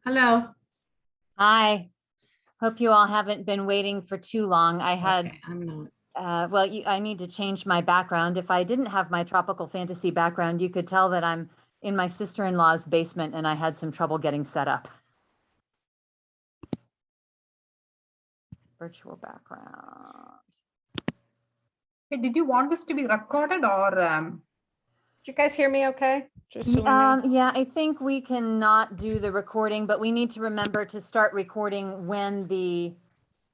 Hello. Hi, hope you all haven't been waiting for too long. I had, Okay, I'm not. I need to change my background. If I didn't have my tropical fantasy background, you could tell that I'm in my sister-in-law's basement and I had some trouble getting set up. Virtual background. Hey, did you want this to be recorded or Did you guys hear me okay? Just so we know. Yeah, I think we cannot do the recording, but we need to remember to start recording when the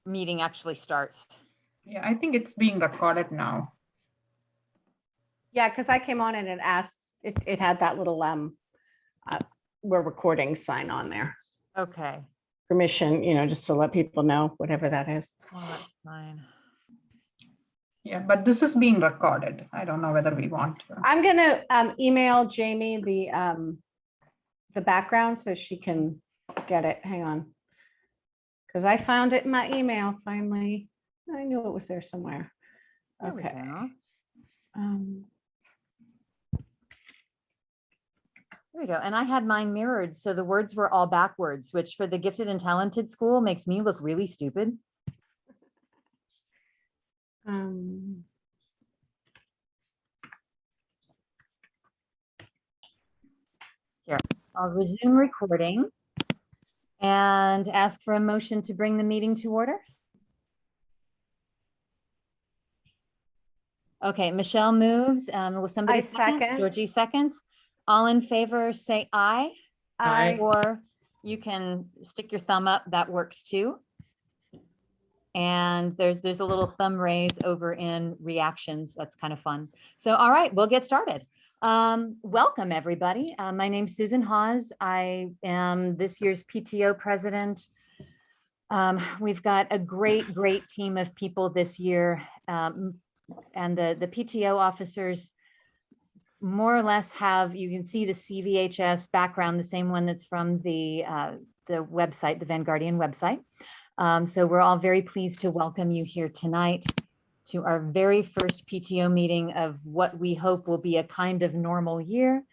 meeting actually starts. yeah, I think it's being recorded now. Yeah, because I came on and it asked, it had that little we're recording sign on there. Okay. Permission, just to let people know, whatever that is. Well, that's fine. Yeah, but this is being recorded. I don't know whether we want to. I'm gonna email Jamie the background so she can get it. Hang on. Because I found it in my email finally. I knew it was there somewhere. There we Okay. go. Um, There we go. And I had mine mirrored, so the words were all backwards, which for the gifted and talented school makes me look really stupid. Here, I'll resume recording and ask for a motion to bring the meeting to order. Okay, Michelle moves. Will somebody I second. Georgie seconds. All in favor, say aye. I Or you can stick your thumb up. That works too. And there's a little thumb raise over in reactions. That's kind of fun. So, all right, we'll get started. Welcome, everybody. My name's Susan Hawes. I am this year's PTO president. We've got a great team of people this year. And the PTO officers more or less have, you can see the Cvhs background, the same one that's from the website, the Vanguardian website. So we're all very pleased to welcome you here tonight to our very first PTO meeting of what we hope will be a kind of normal year.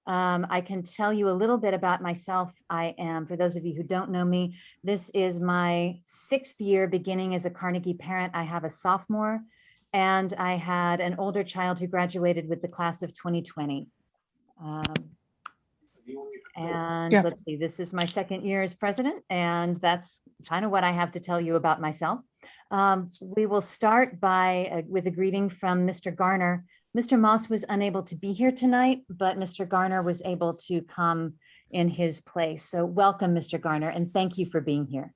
I can tell you a little bit about myself. I am, for those of you who don't know me, this is my 6th year beginning as a Carnegie parent. I have a sophomore and I had an older child who graduated with the class of 2020. Yeah. Let's see, this is my 2nd year as president, and that's kind of what I have to tell you about myself. We will start by with a greeting from Mr. Garner. Mr. Moss was unable to be here tonight, but Mr. Garner was able to come in his place. So welcome, Mr. Garner, and thank you for being here.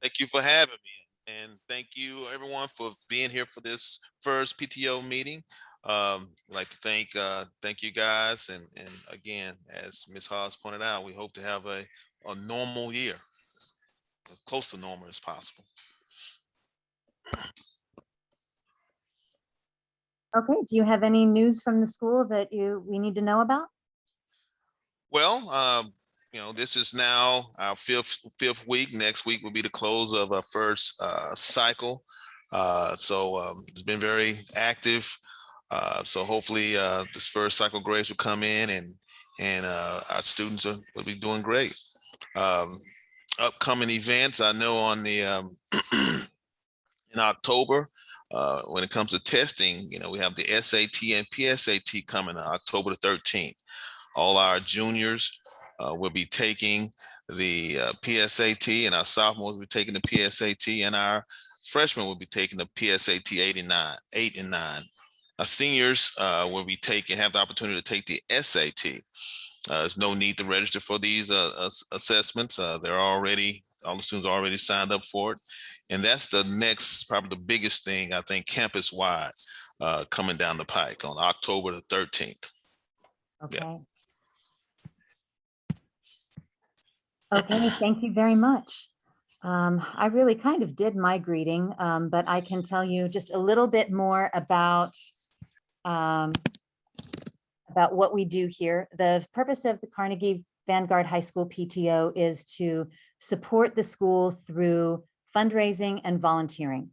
Thank you for having me, and thank you everyone for being here for this first PTO meeting. I'd like to thank you guys, and again, as Ms. Hawes pointed out, we hope to have a normal year, as close to normal as possible. Okay, do you have any news from the school that we need to know about? Well, this is now our fifth week. Next week will be the close of our first cycle. So it's been very active. So hopefully this first cycle grades will come in and our students will be doing great. Upcoming events, I know on the in October, when it comes to testing, we have the SAT and PSAT coming on October the 13th. All our juniors will be taking the PSAT, and our sophomores will be taking the PSAT, and our freshmen will be taking the PSAT 8 and 9. Our seniors will be have the opportunity to take the SAT. There's no need to register for these assessments. All the students are already signed up for it. And that's the next, probably the biggest thing, I think, campus-wide coming down the pike on October the 13th. Okay. Yeah. Okay, thank you very much. I really kind of did my greeting, but I can tell you just a little bit more about what we do here. The purpose of the Carnegie Vanguard High School PTO is to support the school through fundraising and volunteering.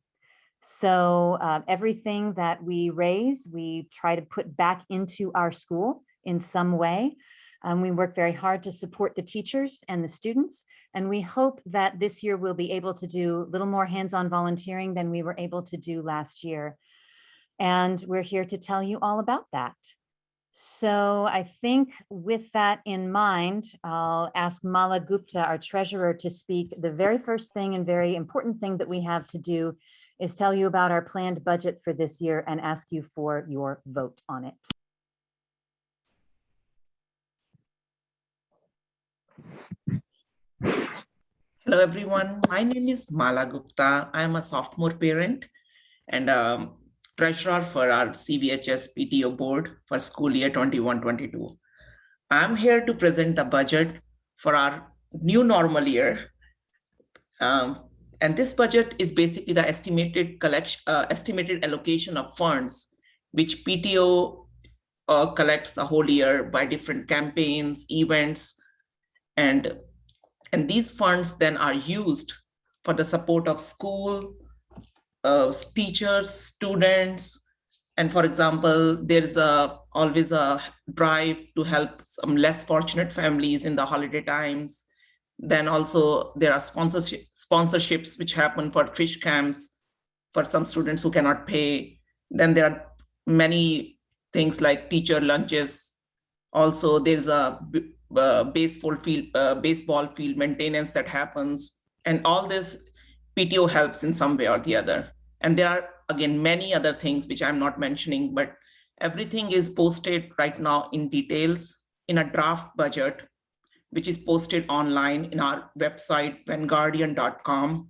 So everything that we raise, we try to put back into our school in some way. We work very hard to support the teachers and the students, and we hope that this year we'll be able to do a little more hands-on volunteering than we were able to do last year. And we're here to tell you all about that. So I think with that in mind, I'll ask Mala Gupta, our treasurer, to speak. The very first thing and very important thing that we have to do is tell you about our planned budget for this year and ask you for your vote on it. Hello, everyone. My name is Mala Gupta. I'm a sophomore parent and treasurer for our Cvhs Pto board for school year 21-22. I'm here to present the budget for our new normal year. And this budget is basically the estimated allocation of funds, which PTO collects the whole year by different campaigns, events, and these funds then are used for the support of school, teachers, students. And for example, there's always a drive to help some less fortunate families in the holiday times. Then also there are sponsorships which happen for fish camps for some students who cannot pay. Then there are many things like teacher lunches. Also, there's a baseball field maintenance that happens, and all this PTO helps in some way or the other. And there are, again, many other things which I'm not mentioning, but everything is posted right now in details in a draft budget, which is posted online in our website, vanguardian.com,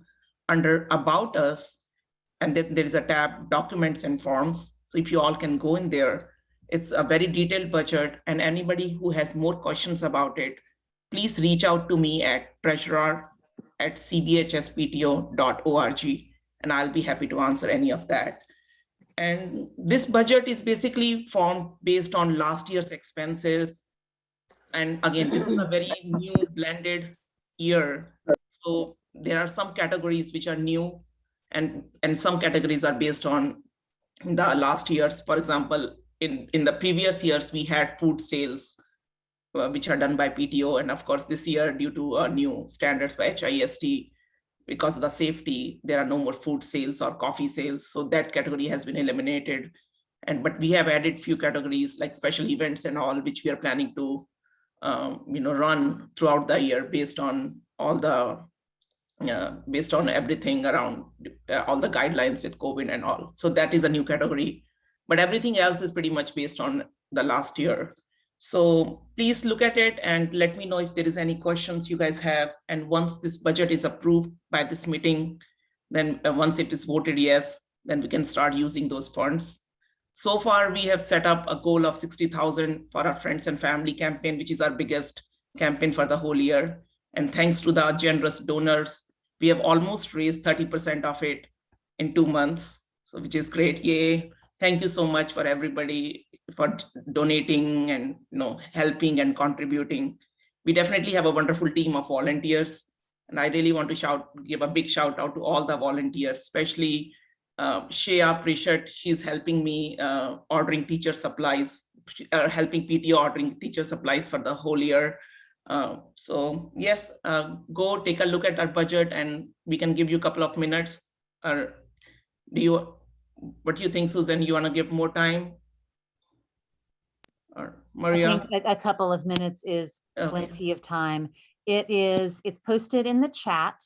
under About Us. And then there is a tab, Documents and Forms. So if you all can go in there, it's a very detailed budget. And anybody who has more questions about it, please reach out to me at treasurer@cvhspto.org, and I'll be happy to answer any of that. And this budget is basically formed based on last year's expenses. And again, this is a very new blended year. So there are some categories which are new, and some categories are based on the last year's. For example, in the previous years, we had food sales, which are done by PTO. And of course, this year, due to new standards by HIST, because of the safety, there are no more food sales or coffee sales. So that category has been eliminated. But we have added few categories like special events and all, which we are planning to run throughout the year based on all the based on everything around all the guidelines with COVID and all. So that is a new category, but everything else is pretty much based on the last year. So please look at it and let me know if there is any questions you guys have. And once this budget is approved by this meeting, then once it is voted yes, then we can start using those funds. So far, we have set up a goal of 60,000 for our Friends and Family campaign, which is our biggest campaign for the whole year. And thanks to the generous donors, we have almost raised 30% of it in 2 months, so which is great. Yay. Thank you so much for everybody for donating and helping and contributing. We definitely have a wonderful team of volunteers. And I really want to give a big shout out to all the volunteers, especially Shreya Prishat. She's helping me ordering teacher supplies, helping PTO ordering teacher supplies for the whole year. So yes, go take a look at our budget and we can give you a couple of minutes. Or what do you think, Susan? You want to give more time? Or Maria? I think a couple of minutes is plenty of time. It's posted in the chat,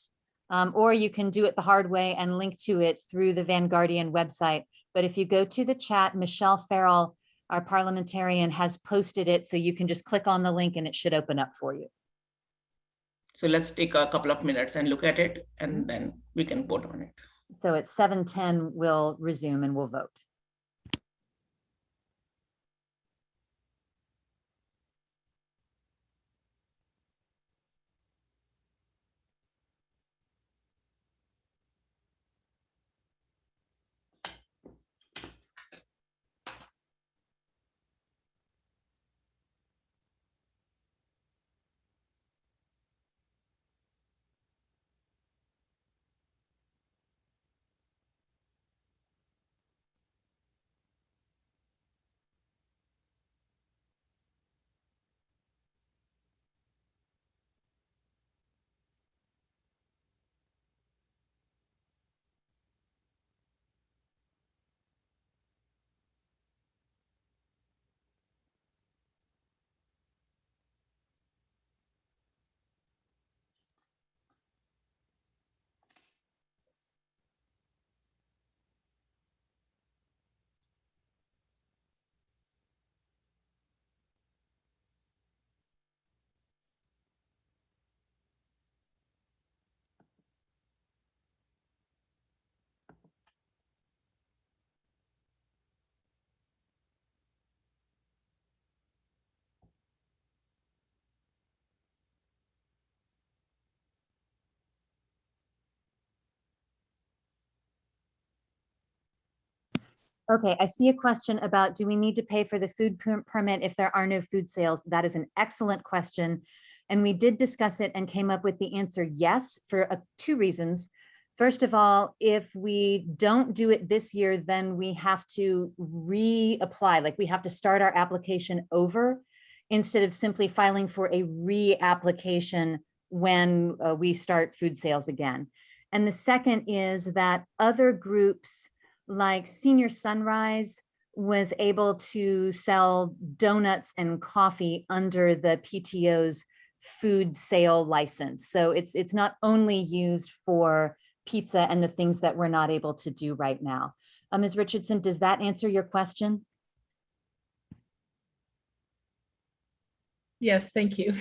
or you can do it the hard way and link to it through the Vanguardian website. But if you go to the chat, Michelle Farrell, our parliamentarian, has posted it, so you can just click on the link and it should open up for you. So let's take a couple of minutes and look at it, and then we can vote on it. So at 7:10, we'll resume and we'll vote. Okay, I see a question about, do we need to pay for the food permit if there are no food sales? That is an excellent question. And we did discuss it and came up with the answer yes, for two reasons. First of all, if we don't do it this year, then we have to reapply, like we have to start our application over instead of simply filing for a reapplication when we start food sales again. And the second is that other groups like Senior Sunrise was able to sell donuts and coffee under the PTO's food sale license. So it's not only used for pizza and the things that we're not able to do right now. Ms. Richardson, does that answer your question? Yes, thank you.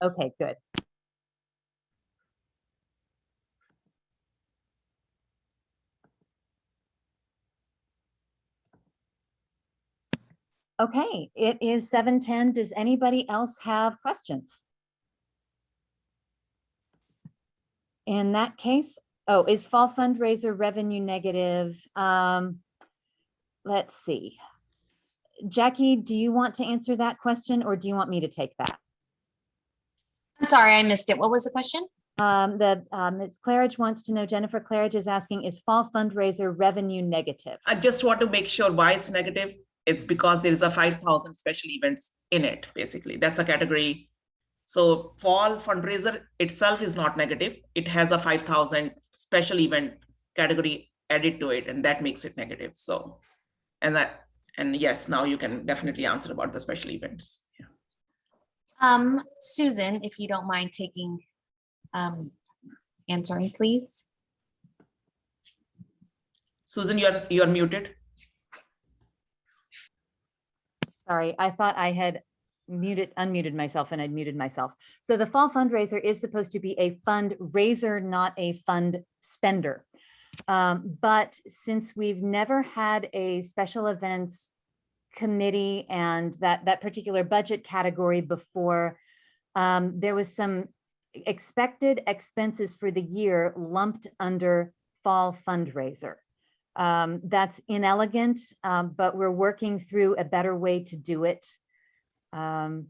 Okay, good. Okay, it is 7:10. Does anybody else have questions? In that case, oh, is fall fundraiser revenue negative? Let's see. Jackie, do you want to answer that question or do you want me to take that? I'm sorry, I missed it. What was the question? Ms. Claridge wants to know, Jennifer Claridge is asking, is fall fundraiser revenue negative? I just want to make sure why it's negative. It's because there is a 5,000 special events in it, basically. That's a category. So fall fundraiser itself is not negative. It has a 5,000 special event category added to it, and that makes it negative. So, and yes, now you can definitely answer about the special events. Yeah. Susan, if you don't mind taking answering, please. Susan, you're muted. Sorry, I thought I had unmuted myself and I'd muted myself. So the fall fundraiser is supposed to be a fundraiser, not a fund spender. But since we've never had a special events committee and that particular budget category before, there was some expected expenses for the year lumped under fall fundraiser. That's inelegant, but we're working through a better way to do it. And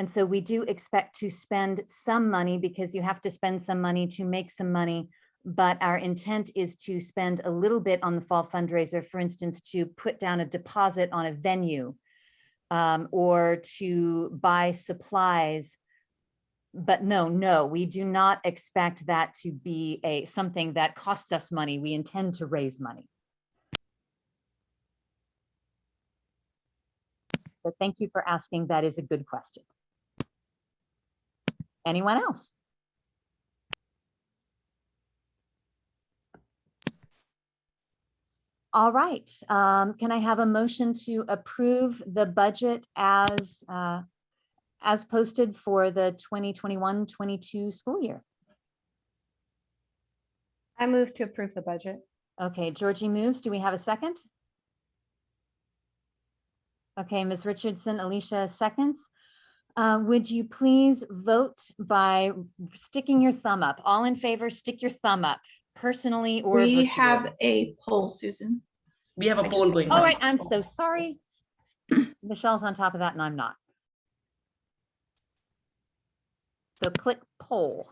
so we do expect to spend some money because you have to spend some money to make some money. But our intent is to spend a little bit on the fall fundraiser, for instance, to put down a deposit on a venue or to buy supplies. But no, we do not expect that to be something that costs us money. We intend to raise money. So thank you for asking. That is a good question. Anyone else? All right. Can I have a motion to approve the budget as posted for the 2021-22 school year? I move to approve the budget. Okay, Georgie moves. Do we have a second? Okay, Ms. Richardson, Alicia seconds. Would you please vote by sticking your thumb up? All in favor, stick your thumb up, personally or We virtually. have a poll, Susan. We have a poll going All on. right, I'm so sorry. Michelle's on top of that and I'm not. So click poll.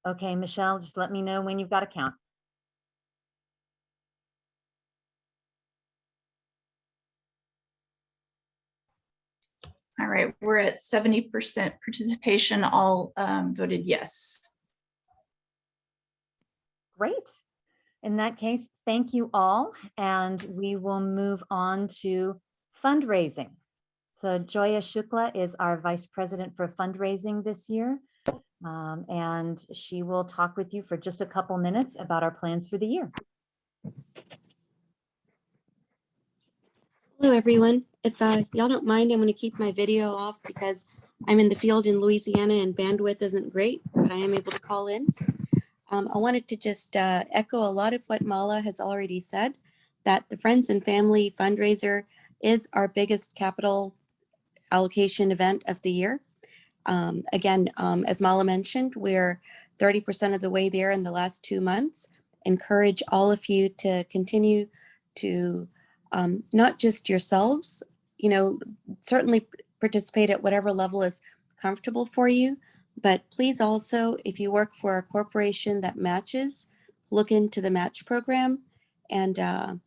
Okay, Michelle, just let me know when you've got a count. All right, we're at 70% participation. All voted yes. Great. In that case, thank you all. And we will move on to fundraising. So Joya Shukla is our Vice President for fundraising this year. And she will talk with you for just a couple minutes about our plans for the year. Hello, everyone. If y'all don't mind, I'm going to keep my video off because I'm in the field in Louisiana and bandwidth isn't great, but I am able to call in. I wanted to just echo a lot of what Mala has already said, that the Friends and Family fundraiser is our biggest capital allocation event of the year. Again, as Mala mentioned, we're 30% of the way there in the last 2 months. Encourage all of you to continue to not just yourselves, certainly participate at whatever level is comfortable for you, but please also, if you work for a corporation that matches, look into the match program. And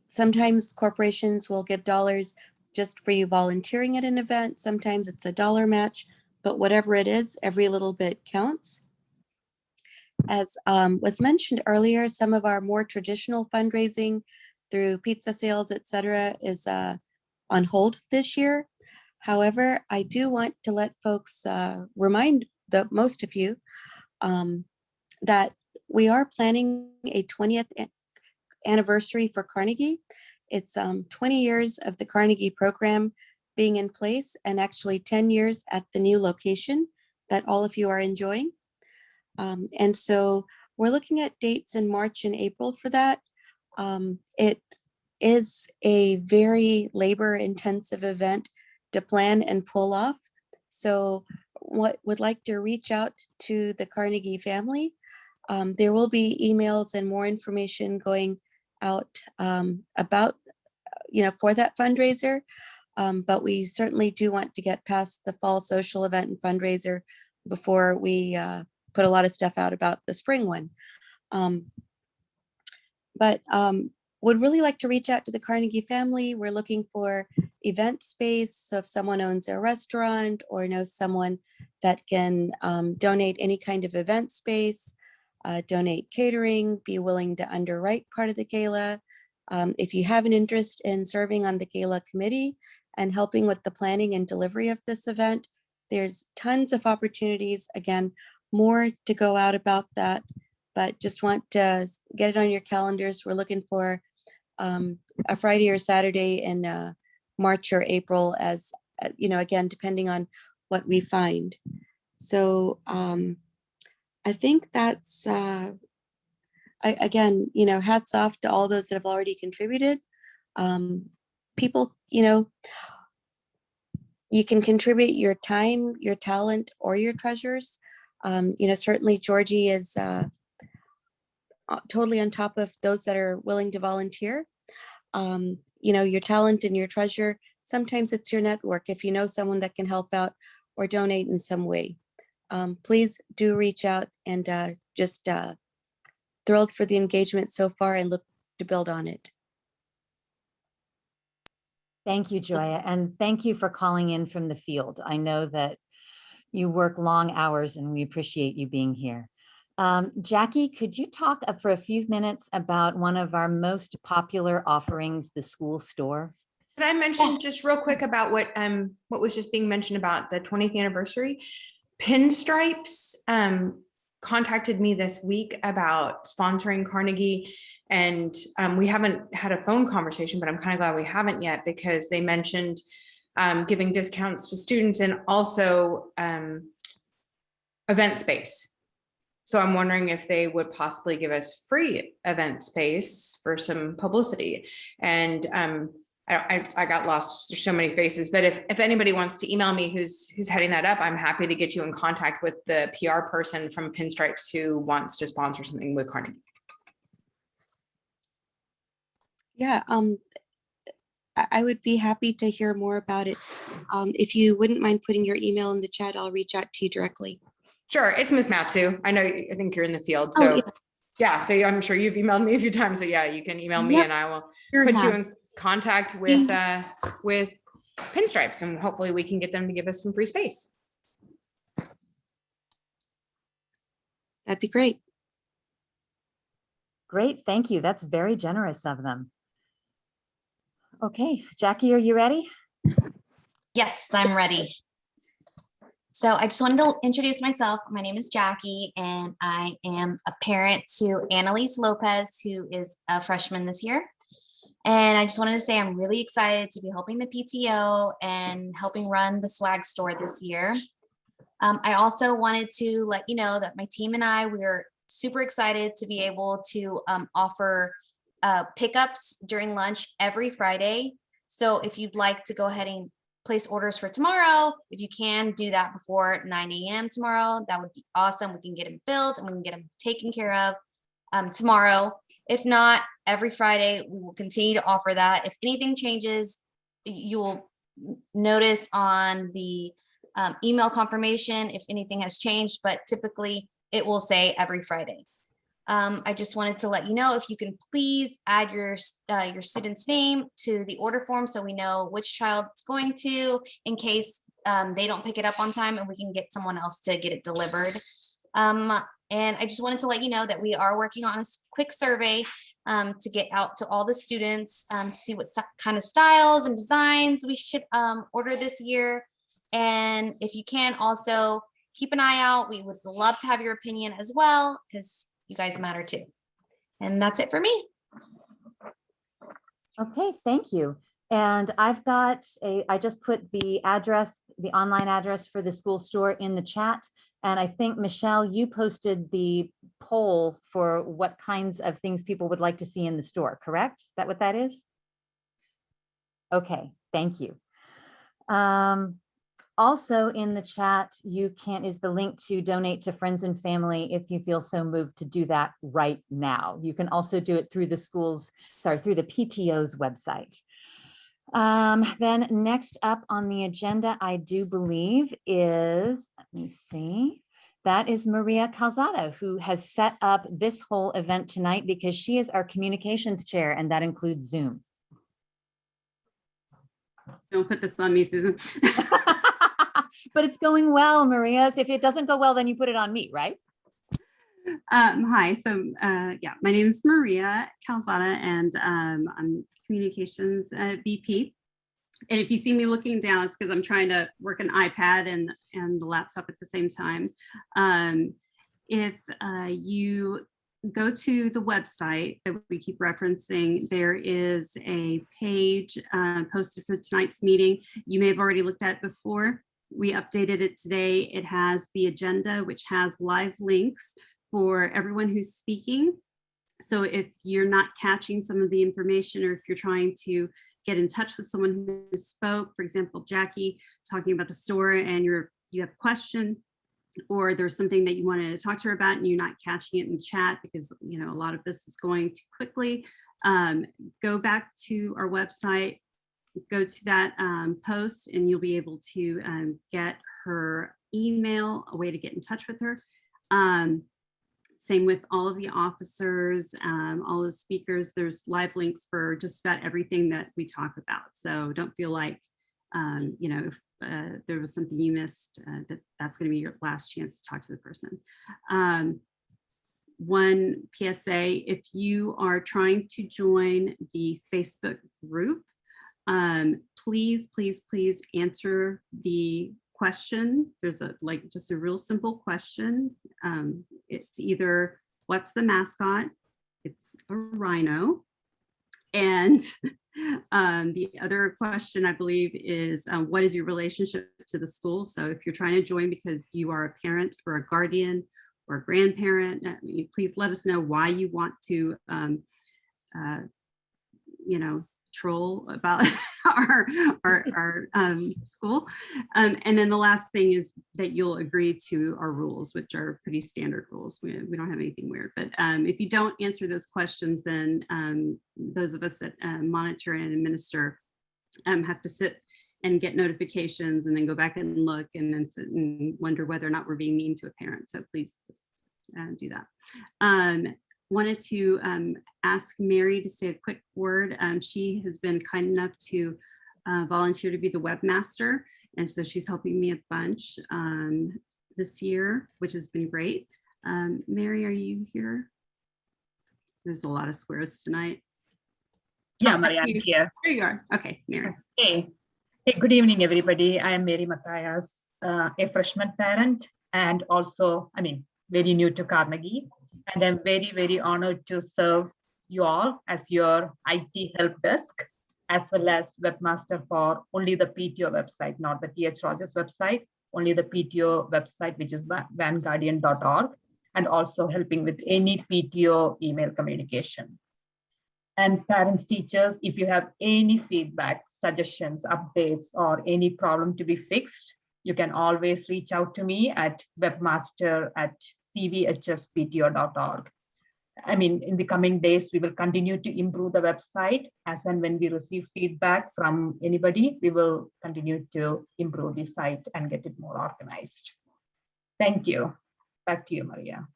sometimes corporations will give dollars just for you volunteering at an event. Sometimes it's a dollar match, but whatever it is, every little bit counts. As was mentioned earlier, some of our more traditional fundraising through pizza sales, etc., is on hold this year. However, I do want to let folks remind most of you that we are planning a 20th anniversary for Carnegie. It's 20 years of the Carnegie program being in place, and actually 10 years at the new location that all of you are enjoying. And so we're looking at dates in March and April for that. It is a very labor intensive event to plan and pull off. So would like to reach out to the Carnegie family. There will be emails and more information going out about, for that fundraiser. But we certainly do want to get past the fall social event and fundraiser before we put a lot of stuff out about the spring one. But would really like to reach out to the Carnegie family. We're looking for event space. So if someone owns a restaurant or knows someone that can donate any kind of event space, donate catering, be willing to underwrite part of the gala. If you have an interest in serving on the gala committee and helping with the planning and delivery of this event, there's tons of opportunities. Again, more to go out about that, but just want to get it on your calendars. We're looking for a Friday or Saturday in March or April, as again, depending on what we find. So I think that's, again, hats off to all those that have already contributed. People, you can contribute your time, your talent, or your treasures. Certainly Georgie is totally on top of those that are willing to volunteer. Your talent and your treasure, sometimes it's your network. If you know someone that can help out or donate in some way, please do reach out, and just thrilled for the engagement so far and look to build on it. Thank you, Joya, and thank you for calling in from the field. I know that you work long hours and we appreciate you being here. Jackie, could you talk for a few minutes about one of our most popular offerings, the school store? Can I mention just real quick about what was just being mentioned about the 20th anniversary? Pinstripes contacted me this week about sponsoring Carnegie, and we haven't had a phone conversation, but I'm kind of glad we haven't yet, because they mentioned giving discounts to students and also event space. So I'm wondering if they would possibly give us free event space for some publicity. And I got lost. There's so many faces, but if anybody wants to email me who's heading that up, I'm happy to get you in contact with the PR person from Pinstripes who wants to sponsor something with Carnegie. Yeah, I would be happy to hear more about it. If you wouldn't mind putting your email in the chat, I'll reach out to you directly. Sure, it's Miss Matsu. I think you're in the field, so yeah. So I'm sure you've emailed me a few times. So yeah, you can email me, and I will put you in contact with Pinstripes, and hopefully we can get them to give us some free space. That'd be great. Great, thank you. That's very generous of them. Okay, Jackie, are you ready? Yes, I'm ready. So I just wanted to introduce myself. My name is Jackie, and I am a parent to Annalise Lopez, who is a freshman this year. And I just wanted to say I'm really excited to be helping the PTO and helping run the swag store this year. I also wanted to let you know that my team and I, we're super excited to be able to offer pickups during lunch every Friday. So if you'd like to go ahead and place orders for tomorrow, if you can do that before 9 a.m. tomorrow, that would be awesome. We can get them filled and we can get them taken care of tomorrow. If not, every Friday, we will continue to offer that. If anything changes, you will notice on the email confirmation if anything has changed, but typically it will say every Friday. I just wanted to let you know if you can please add your student's name to the order form so we know which child it's going to in case they don't pick it up on time and we can get someone else to get it delivered. And I just wanted to let you know that we are working on a quick survey to get out to all the students to see what kind of styles and designs we should order this year. And if you can also keep an eye out, we would love to have your opinion as well, because you guys matter too. And that's it for me. Okay, thank you. And I just put the address, the online address for the school store in the chat. And I think, Michelle, you posted the poll for what kinds of things people would like to see in the store, correct? Is that what that is? Okay, thank you. Also in the chat, is the link to donate to friends and family if you feel so moved to do that right now. You can also do it through the through the PTO's website. Then next up on the agenda, I do believe is, let me see, that is Maria Calzada, who has set up this whole event tonight because she is our communications chair, and that includes Zoom. Don't put this on me, Susan. But it's going well, Maria. So if it doesn't go well, then you put it on me, right? Hi, so yeah, my name is Maria Calzada, and I'm communications VP. And if you see me looking down, it's because I'm trying to work an iPad and the laptop at the same time. If you go to the website that we keep referencing, there is a page posted for tonight's meeting. You may have already looked at it before. We updated it today. It has the agenda, which has live links for everyone who's speaking. So if you're not catching some of the information, or if you're trying to get in touch with someone who spoke, for example, Jackie talking about the store, and you have a question, or there's something that you wanted to talk to her about and you're not catching it in chat because a lot of this is going too quickly, go back to our website, go to that post, and you'll be able to get her email, a way to get in touch with her. Same with all of the officers, all the speakers. There's live links for just about everything that we talk about. So don't feel like, if there was something you missed, that's going to be your last chance to talk to the person. One PSA, if you are trying to join the Facebook group, please answer the question. There's just a real simple question. It's either, what's the mascot? It's a rhino. And the other question, I believe, is what is your relationship to the school? So if you're trying to join because you are a parent or a guardian or a grandparent, please let us know why you want to, troll about our school. And then the last thing is that you'll agree to our rules, which are pretty standard rules. We don't have anything weird, but if you don't answer those questions, then those of us that monitor and administer have to sit and get notifications and then go back and look and then sit and wonder whether or not we're being mean to a parent. So please just do that. Wanted to ask Mary to say a quick word. She has been kind enough to volunteer to be the webmaster, and so she's helping me a bunch this year, which has been great. Mary, are you here? There's a lot of squares tonight. Yeah, Mary, I'm here. There you are. Okay, Mary. Hey, good evening, everybody. I am Mary Matthias, a freshman parent, and also, very new to Carnegie. And I'm very, very honored to serve you all as your IT help desk, as well as webmaster for only the PTO website, not the TH Rogers website, only the PTO website, which is vanguardian.org. and also helping with any PTO email communication. And parents, teachers, if you have any feedback, suggestions, updates, or any problem to be fixed, you can always reach out to me at webmaster@cvhs Pto.org. I mean, in the coming days, we will continue to improve the website as and when we receive feedback from anybody, we will continue to improve the site and get it more organized. Thank you. Back to you, Maria.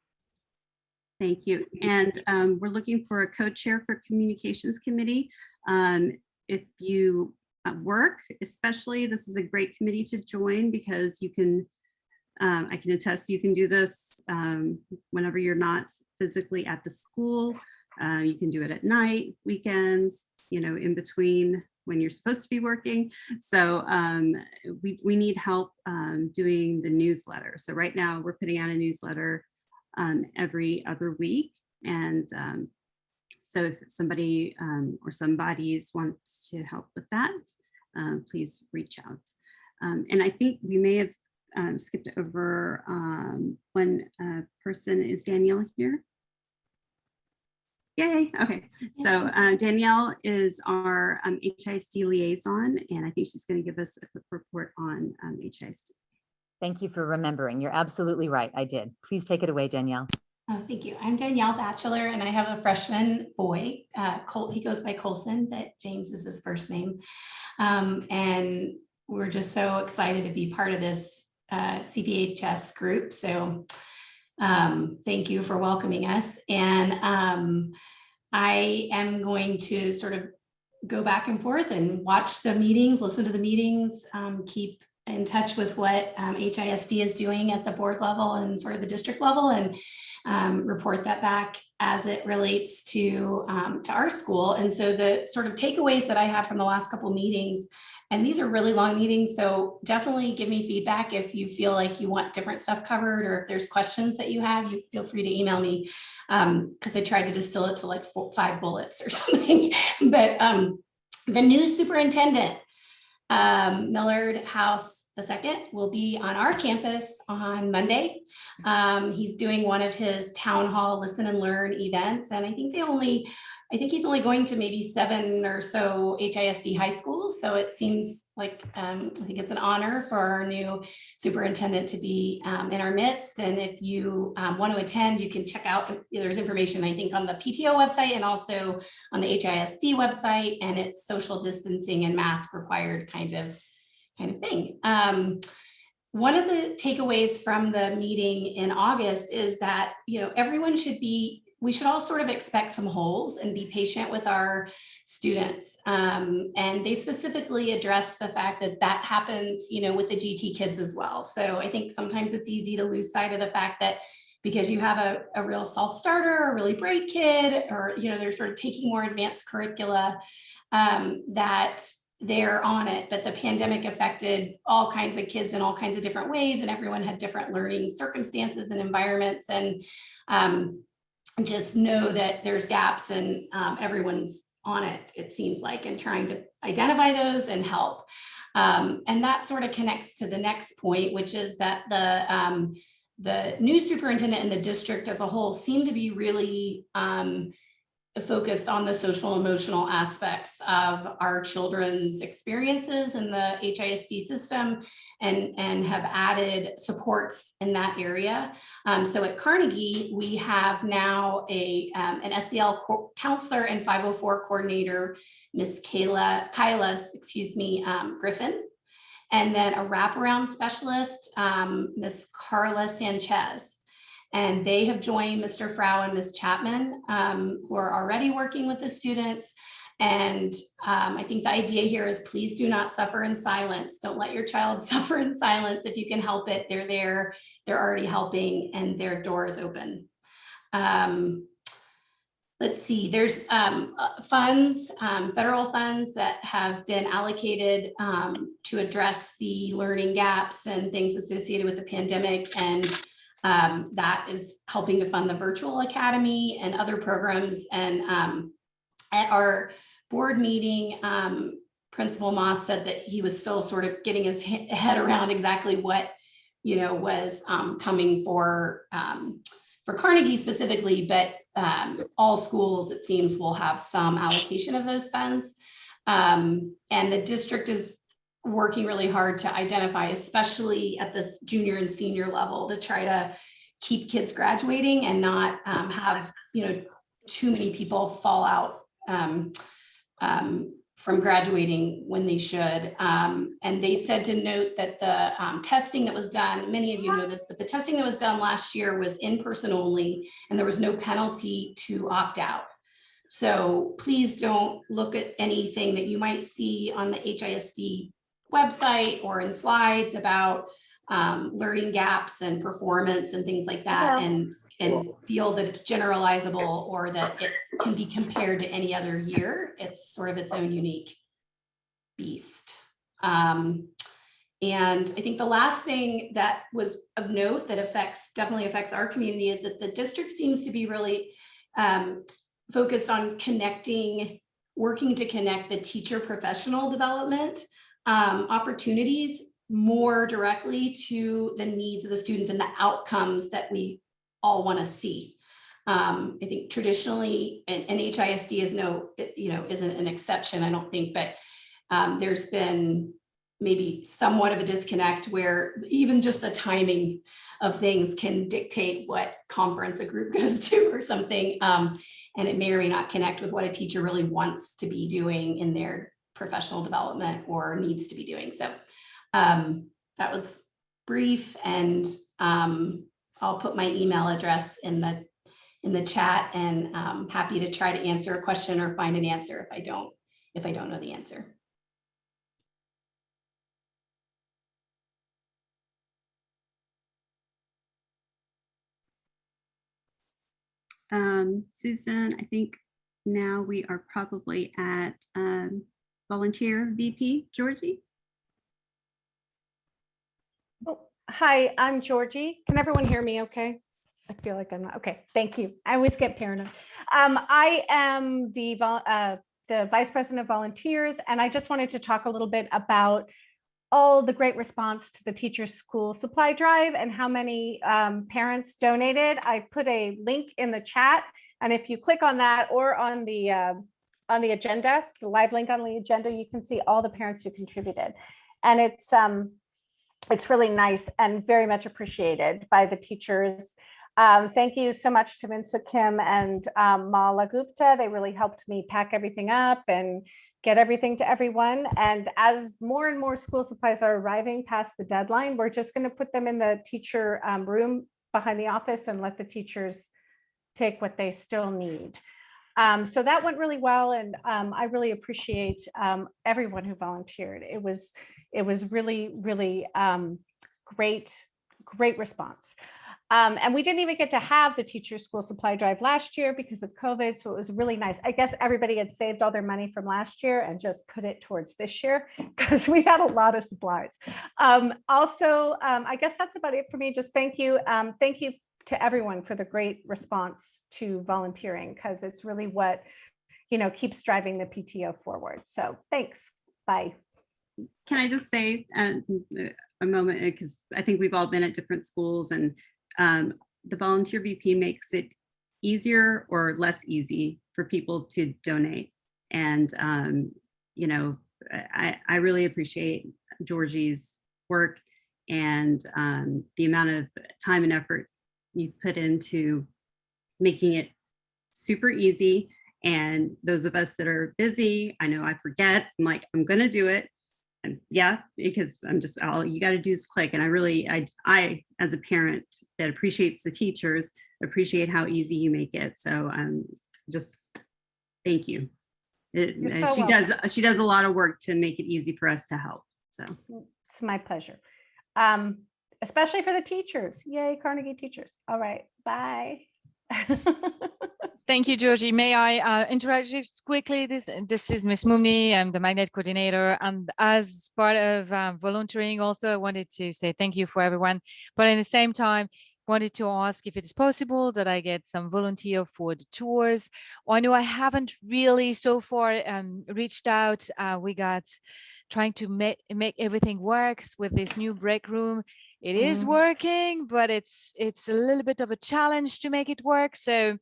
Thank you. And we're looking for a co-chair for Communications Committee. If you work, especially, this is a great committee to join because you can, I can attest you can do this whenever you're not physically at the school. You can do it at night, weekends, you know, in between when you're supposed to be working. So we need help doing the newsletter. So right now we're putting out a newsletter every other week. And so if somebody or somebody's wants to help with that, please reach out. And I think we may have skipped over one person. Is Danielle here? Yay, okay. So Danielle is our HISD liaison, and I think she's going to give us a quick report on HISD. Thank you for remembering. You're absolutely right. I did. Please take it away, Danielle. Oh, thank you. I'm Danielle Batchelor, and I have a freshman boy. He goes by Colson, but James is his first name. And we're just so excited to be part of this Cvhs group. So thank you for welcoming us. And I am going to sort of go back and forth and watch the meetings, listen to the meetings, keep in touch with what HISD is doing at the board level and sort of the district level, and report that back as it relates to our school. And so the sort of takeaways that I have from the last couple of meetings, and these are really long meetings, so definitely give me feedback if you feel like you want different stuff covered, or if there's questions that you have, you feel free to email me, because I tried to distill it to like 5 bullets or something. But the new superintendent, Millard House II, will be on our campus on Monday. He's doing one of his town hall listen and learn events, and I think he's only going to maybe 7 or so HISD high schools. So it seems like I think it's an honor for our new superintendent to be in our midst. And if you want to attend, you can check out, there's information, I think, on the PTO website and also on the HISD website, and it's social distancing and mask required kind of thing. One of the takeaways from the meeting in August is that, you know, we should all sort of expect some holes and be patient with our students. And they specifically address the fact that that happens, you know, with the GT kids as well. So I think sometimes it's easy to lose sight of the fact that because you have a real self-starter, a really bright kid, or, you know, they're sort of taking more advanced curricula, that they're on it. But the pandemic affected all kinds of kids in all kinds of different ways, and everyone had different learning circumstances and environments. And just know that there's gaps, and everyone's on it, it seems like, and trying to identify those and help. And that sort of connects to the next point, which is that the new superintendent and the district as a whole seem to be really focused on the social emotional aspects of our children's experiences in the HISD system, and have added supports in that area. So at Carnegie, we have now an SEL counselor and 504 coordinator, Miss Kyla, Griffin, and then a wraparound specialist, Miss Carla Sanchez. And they have joined Mr. Frau and Ms. Chapman, who are already working with the students. And I think the idea here is, please do not suffer in silence. Don't let your child suffer in silence. If you can help it, they're there, they're already helping, and their door is open. Let's see, there's funds, federal funds that have been allocated to address the learning gaps and things associated with the pandemic. And that is helping to fund the virtual academy and other programs. And at our board meeting, Principal Moss said that he was still sort of getting his head around exactly what, you know, was coming for for Carnegie specifically, but all schools, it seems, will have some allocation of those funds. And the district is working really hard to identify, especially at this junior and senior level, to try to keep kids graduating and not have, too many people fall out from graduating when they should. And they said to note that the testing that was done, many of you know this, but the testing that was done last year was in person only, and there was no penalty to opt out. So please don't look at anything that you might see on the HISD website or in slides about learning gaps and performance and things like that, and feel that it's generalizable or that it can be compared to any other year. It's sort of its own unique beast. And I think the last thing that was of note that definitely affects our community is that the district seems to be really focused on working to connect the teacher professional development opportunities more directly to the needs of the students and the outcomes that we all want to see. I think traditionally, and HISD isn't an exception, I don't think, but there's been maybe somewhat of a disconnect where even just the timing of things can dictate what conference a group goes to or something. And it may or may not connect with what a teacher really wants to be doing in their professional development or needs to be doing. So that was brief, and I'll put my email address in the chat, and I'm happy to try to answer a question or find an answer if I don't know the answer. Susan, I think now we are probably at volunteer VP, Georgie. Oh, hi, I'm Georgie. Can everyone hear me okay? I feel like I'm not, okay, thank you. I always get paranoid. I am the Vice President of Volunteers, and I just wanted to talk a little bit about all the great response to the Teacher School Supply Drive and how many parents donated. I put a link in the chat, and if you click on that or on the agenda, the live link on the agenda, you can see all the parents who contributed. And it's really nice and very much appreciated by the teachers. Thank you so much to Minsa Kim and Mala Gupta. They really helped me pack everything up and get everything to everyone. And as more and more school supplies are arriving past the deadline, we're just going to put them in the teacher room behind the office and let the teachers take what they still need. So that went really well, and I really appreciate everyone who volunteered. It was really, really great response. And we didn't even get to have the Teacher School Supply Drive last year because of COVID. So it was really nice. I guess everybody had saved all their money from last year and just put it towards this year because we had a lot of supplies. Also, I guess that's about it for me. Just thank you. Thank you to everyone for the great response to volunteering, because it's really what, keeps driving the PTO forward. So thanks. Bye. Can I just say a moment, because I think we've all been at different schools, and the volunteer VP makes it easier or less easy for people to donate. And, I really appreciate Georgie's work and the amount of time and effort you've put into making it super easy. And those of us that are busy, I know I forget, I'm like, I'm going to do it. And yeah, because I'm just, all you got to do is click. And I, as a parent that appreciates the teachers, appreciate how easy you make it. So just thank you. She does a lot of work to make it easy for us to help. So it's my pleasure. Especially for the teachers. Yay, Carnegie teachers. All right, bye. Thank you, Georgie. May I interact quickly? This is Ms. Moumni. I'm the Magnet coordinator. And as part of volunteering also, I wanted to say thank you for everyone. But at the same time, wanted to ask if it is possible that I get some volunteer for the tours. I know I haven't really so far reached out. We got trying to make everything work with this new break room. It is working, but it's a little bit of a challenge to make it work. So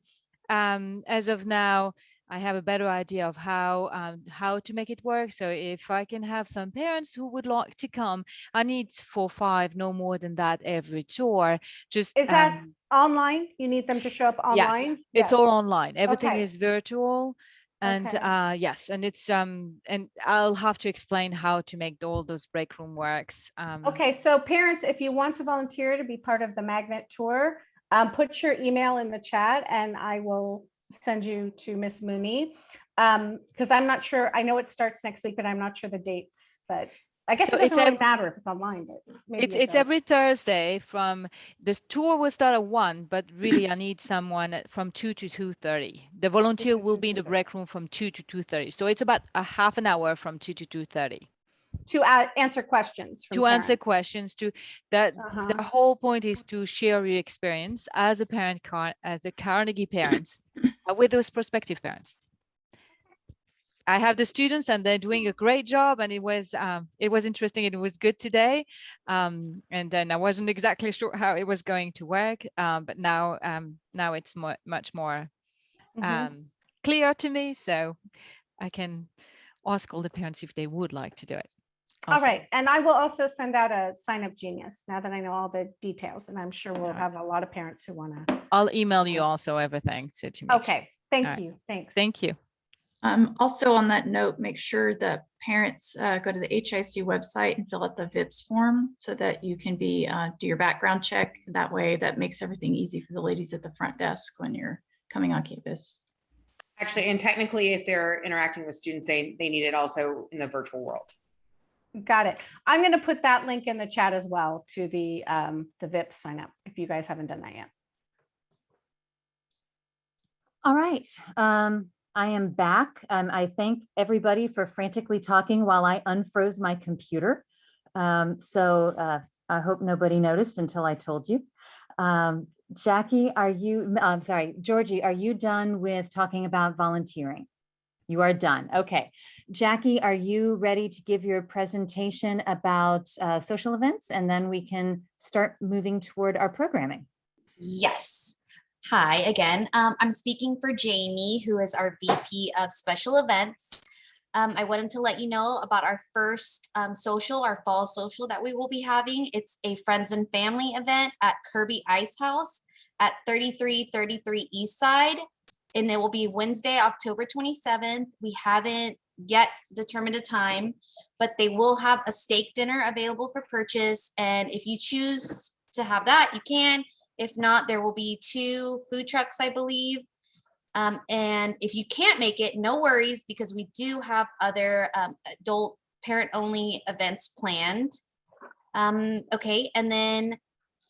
as of now, I have a better idea of how to make it work. So if I can have some parents who would like to come, I need 4 or 5, no more than that, every tour. Just Is that online? You need them to show up online? Yes, it's all online. Everything Okay. is virtual. And Okay. yes, and it's and I'll have to explain how to make all those break room works. Okay, so parents, if you want to volunteer to be part of the magnet tour, put your email in the chat and I will send you to Miss Moumni. Because I'm not sure, I know it starts next week, but I'm not sure the dates, but I guess So it doesn't it's really matter if it's online, but maybe it it's does. every Thursday from this tour will start at 1, but really I need someone from 2 to 2:30. The volunteer will be in the break room from 2 to 2:30. So it's about a half an hour from 2 to 2:30. To answer questions from To answer parents. questions, to that the whole point is to share your experience as a parent, as a Carnegie parents with those prospective parents. I have the students and they're doing a great job, and it was interesting and it was good today. And then I wasn't exactly sure how it was going to work, but now it's much more clear to me, so I can ask all the parents if they would like to do it. All right, and I will also send out a sign up genius now that I know all the details, and I'm sure we'll have a lot of parents who want to. I'll email you also everything. So to make Okay, thank you. Thanks. Thank you. Also on that note, make sure that parents go to the HIC website and fill out the VIPS form so that you can do your background check. That way that makes everything easy for the ladies at the front desk when you're coming on campus. Actually, and technically, if they're interacting with students, they need it also in the virtual world. Got it. I'm going to put that link in the chat as well to the VIP sign up if you guys haven't done that yet. All right. I am back. I thank everybody for frantically talking while I unfroze my computer. So I hope nobody noticed until I told you. Jackie, I'm sorry, Georgie, are you done with talking about volunteering? You are done. Okay. Jackie, are you ready to give your presentation about social events? And then we can start moving toward our programming. Yes. Hi again. I'm speaking for Jamie, who is our VP of Special Events. I wanted to let you know about our first social, our fall social that we will be having. It's a friends and family event at Kirby Ice House at 3333 East Side. And it will be Wednesday, October 27th. We haven't yet determined a time, but they will have a steak dinner available for purchase. And if you choose to have that, you can. If not, there will be 2 food trucks, I believe. And if you can't make it, no worries, because we do have other adult parent-only events planned. Okay, and then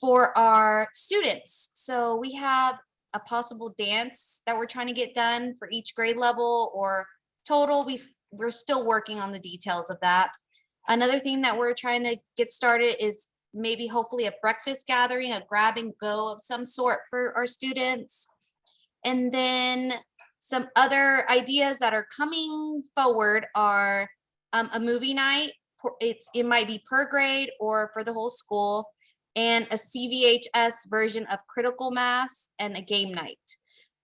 for our students, so we have a possible dance that we're trying to get done for each grade level or total. We're still working on the details of that. Another thing that we're trying to get started is maybe hopefully a breakfast gathering, a grab and go of some sort for our students. And then some other ideas that are coming forward are a movie night. It might be per grade or for the whole school, and a CVHS version of Critical Mass and a game night.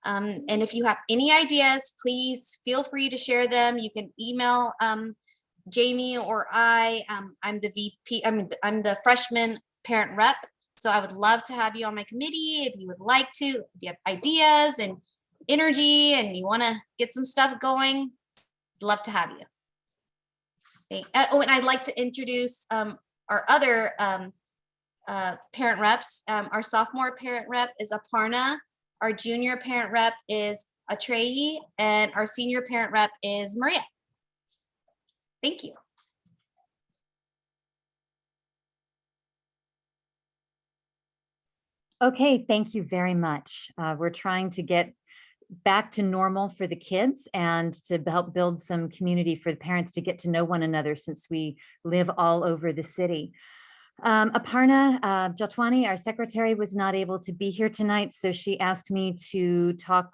And if you have any ideas, please feel free to share them. You can email Jamie or I'm the VP, I'm the freshman parent rep. So I would love to have you on my committee if you would like to, if you have ideas and energy and you want to get some stuff going, I'd love to have you. Oh, and I'd like to introduce our other parent reps. Our sophomore parent rep is Aparna. Our junior parent rep is Atreyi, and our senior parent rep is Maria. Thank you. Okay, thank you very much. We're trying to get back to normal for the kids and to help build some community for the parents to get to know one another, since we live all over the city. Aparna Jotwani, our secretary, was not able to be here tonight, so she asked me to talk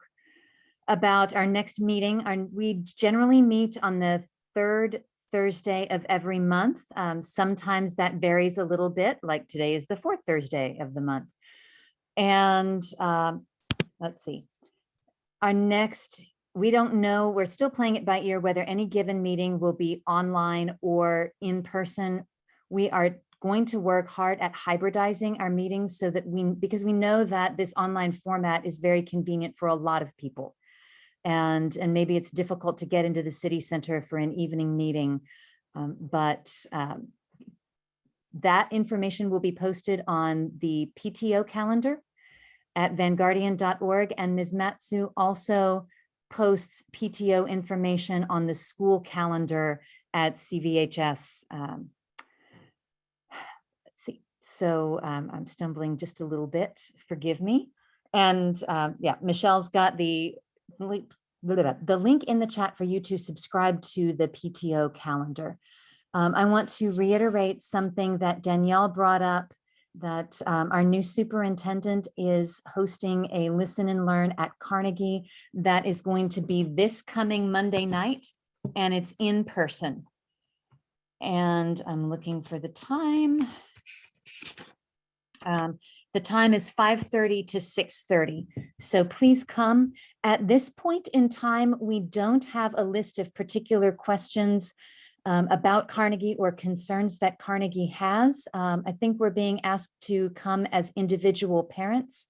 about our next meeting. We generally meet on the third Thursday of every month. Sometimes that varies a little bit, like today is the fourth Thursday of the month. And let's see, our next, we don't know, we're still playing it by ear whether any given meeting will be online or in person. We are going to work hard at hybridizing our meetings so that because we know that this online format is very convenient for a lot of people. And maybe it's difficult to get into the city center for an evening meeting, but that information will be posted on the PTO calendar at vanguardian.org, and Ms. Matsu also posts PTO information on the school calendar at Cvhs. Let's see, so I'm stumbling just a little bit, forgive me. And yeah, Michelle's got the link in the chat for you to subscribe to the PTO calendar. I want to reiterate something that Danielle brought up, that our new superintendent is hosting a listen and learn at Carnegie that is going to be this coming Monday night, and it's in person. And I'm looking for the time. The time is 5:30 to 6:30. So please come. At this point in time, we don't have a list of particular questions about Carnegie or concerns that Carnegie has. I think we're being asked to come as individual parents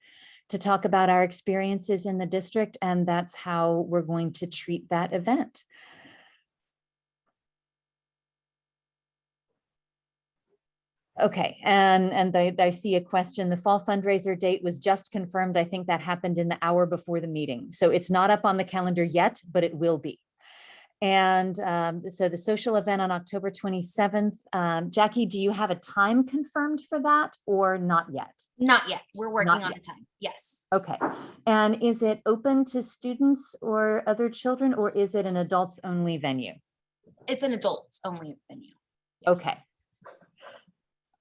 to talk about our experiences in the district, and that's how we're going to treat that event. Okay, and I see a question. The fall fundraiser date was just confirmed. I think that happened in the hour before the meeting. So it's not up on the calendar yet, but it will be. And so the social event on October 27th, Jackie, do you have a time confirmed for that or not yet? Not yet. We're working on a time. Yes. Okay. And is it open to students or other children, or is it an adults only venue? It's an adults only venue. Yes. Okay.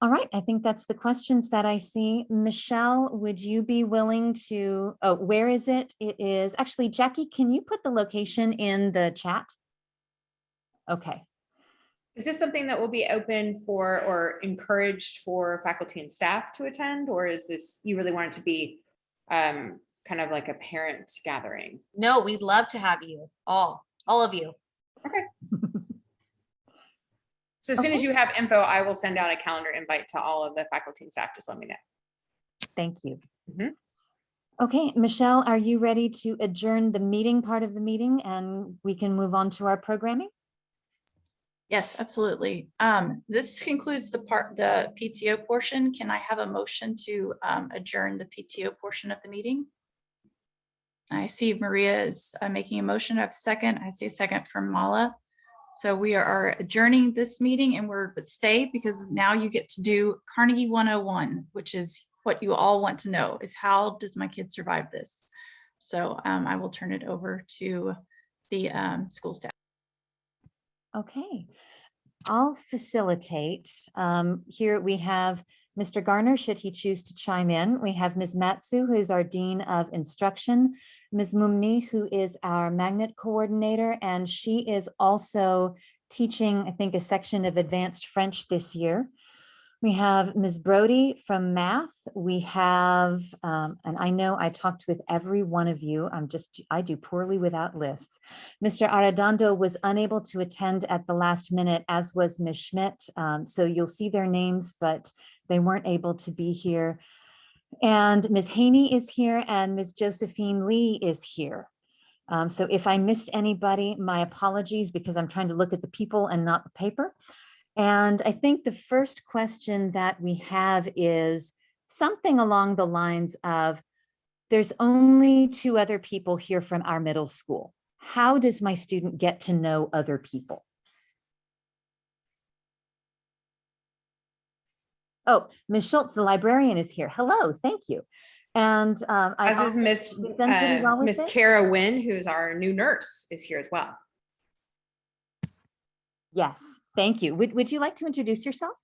All right, I think that's the questions that I see. Michelle, would you be willing to, oh, where is it? It is, actually, Jackie, can you put the location in the chat? Okay. Is this something that will be open for or encouraged for faculty and staff to attend? Or is this, you really want it to be kind of like a parent gathering? No, we'd love to have you all of you. Okay. So as soon as you have info, I will send out a calendar invite to all of the faculty and staff. Just let me know. Thank you. Mm-hmm. Okay, Michelle, are you ready to adjourn the meeting part of the meeting and we can move on to our programming? Yes, absolutely. This concludes the PTO portion. Can I have a motion to adjourn the PTO portion of the meeting? I see Maria is making a motion. I have a second. I see a second from Mala. So we are adjourning this meeting, and but stay, because now you get to do Carnegie 101, which is what you all want to know, is how does my kid survive this? So I will turn it over to the school staff. Okay, I'll facilitate. Here we have Mr. Garner, should he choose to chime in. We have Ms. Matsu, who is our Dean of Instruction, Ms. Moumni, who is our magnet coordinator, and she is also teaching, I think, a section of advanced French this year. We have Ms. Brode from math. We have, and I know I talked with every one of you. I do poorly without lists. Mr. Arredondo was unable to attend at the last minute, as was Ms. Schmidt. So you'll see their names, but they weren't able to be here. And Ms. Haney is here, and Ms. Josephine Lee is here. So if I missed anybody, my apologies, because I'm trying to look at the people and not the paper. And I think the first question that we have is something along the lines of, there's only 2 other people here from our middle school. How does my student get to know other people? Oh, Ms. Schultz, the librarian, is here. Hello, thank you. And as is Miss Kara Nguyen, who's our new nurse, is here as well. Yes, thank you. Would you like to introduce yourself?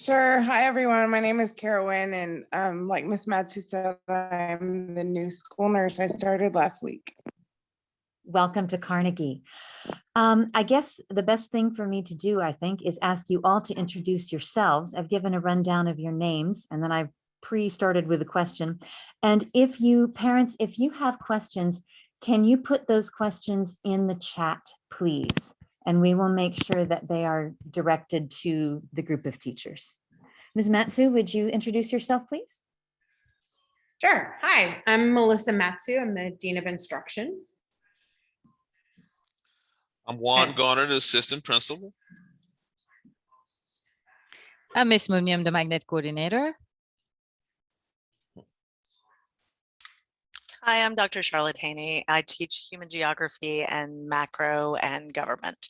Sure. Hi, everyone. My name is Kara Nguyen, and like Ms. Matsu said, I'm the new school nurse. I started last week. welcome to Carnegie. I guess the best thing for me to do, I think, is ask you all to introduce yourselves. I've given a rundown of your names, and then I've pre-started with a question. And if you, parents, if you have questions, can you put those questions in the chat, please? And we will make sure that they are directed to the group of teachers. Ms. Matsu, would you introduce yourself, please? Sure. Hi, I'm Melissa Matsu. I'm the Dean of Instruction. I'm Nguyen Garner, the assistant principal. I'm Ms. Moumni, I'm the magnet coordinator. Hi, I'm Dr. Charlotte Haney. I teach human geography and macro and government.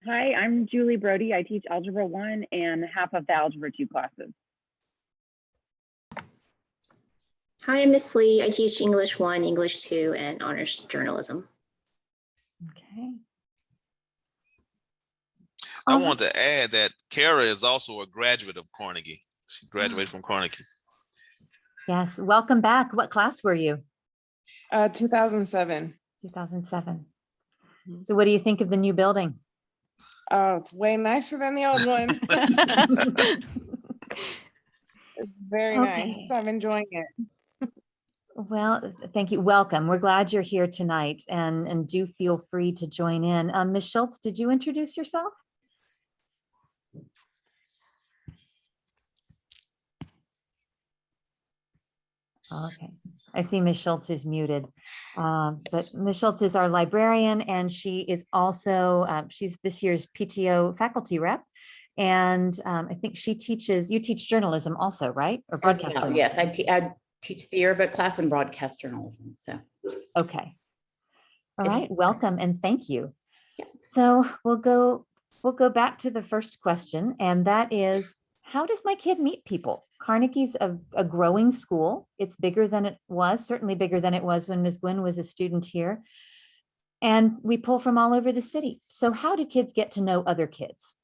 Hi, I'm Julie Brode. I teach Algebra 1 and half of the Algebra 2 classes. Hi, I'm Miss Lee. I teach English 1, English 2, and honors journalism. Okay. I want to add that Kara is also a graduate of Carnegie. She graduated from Carnegie. Yes, welcome back. What class were you? 2007. 2007. So what do you think of the new building? Oh, it's way nicer than the old one. It's very nice. I'm enjoying it. Well, thank you. Welcome. We're glad you're here tonight, and do feel free to join in. Ms. Schultz, did you introduce yourself? Okay, I see Ms. Schultz is muted, but Ms. Schultz is our librarian, and she is also, she's this year's PTO faculty rep. And I think she teaches, you teach journalism also, right? Or broadcast journalism? Yes, I teach the yearbook class and broadcast journalism, so. Okay. All right, welcome and thank you. So we'll go back to the first question, and that is, how does my kid meet people? Carnegie's a growing school. It's bigger than it was, certainly bigger than it was when Ms. Nguyen was a student here. And we pull from all over the city. So how do kids get to know other kids?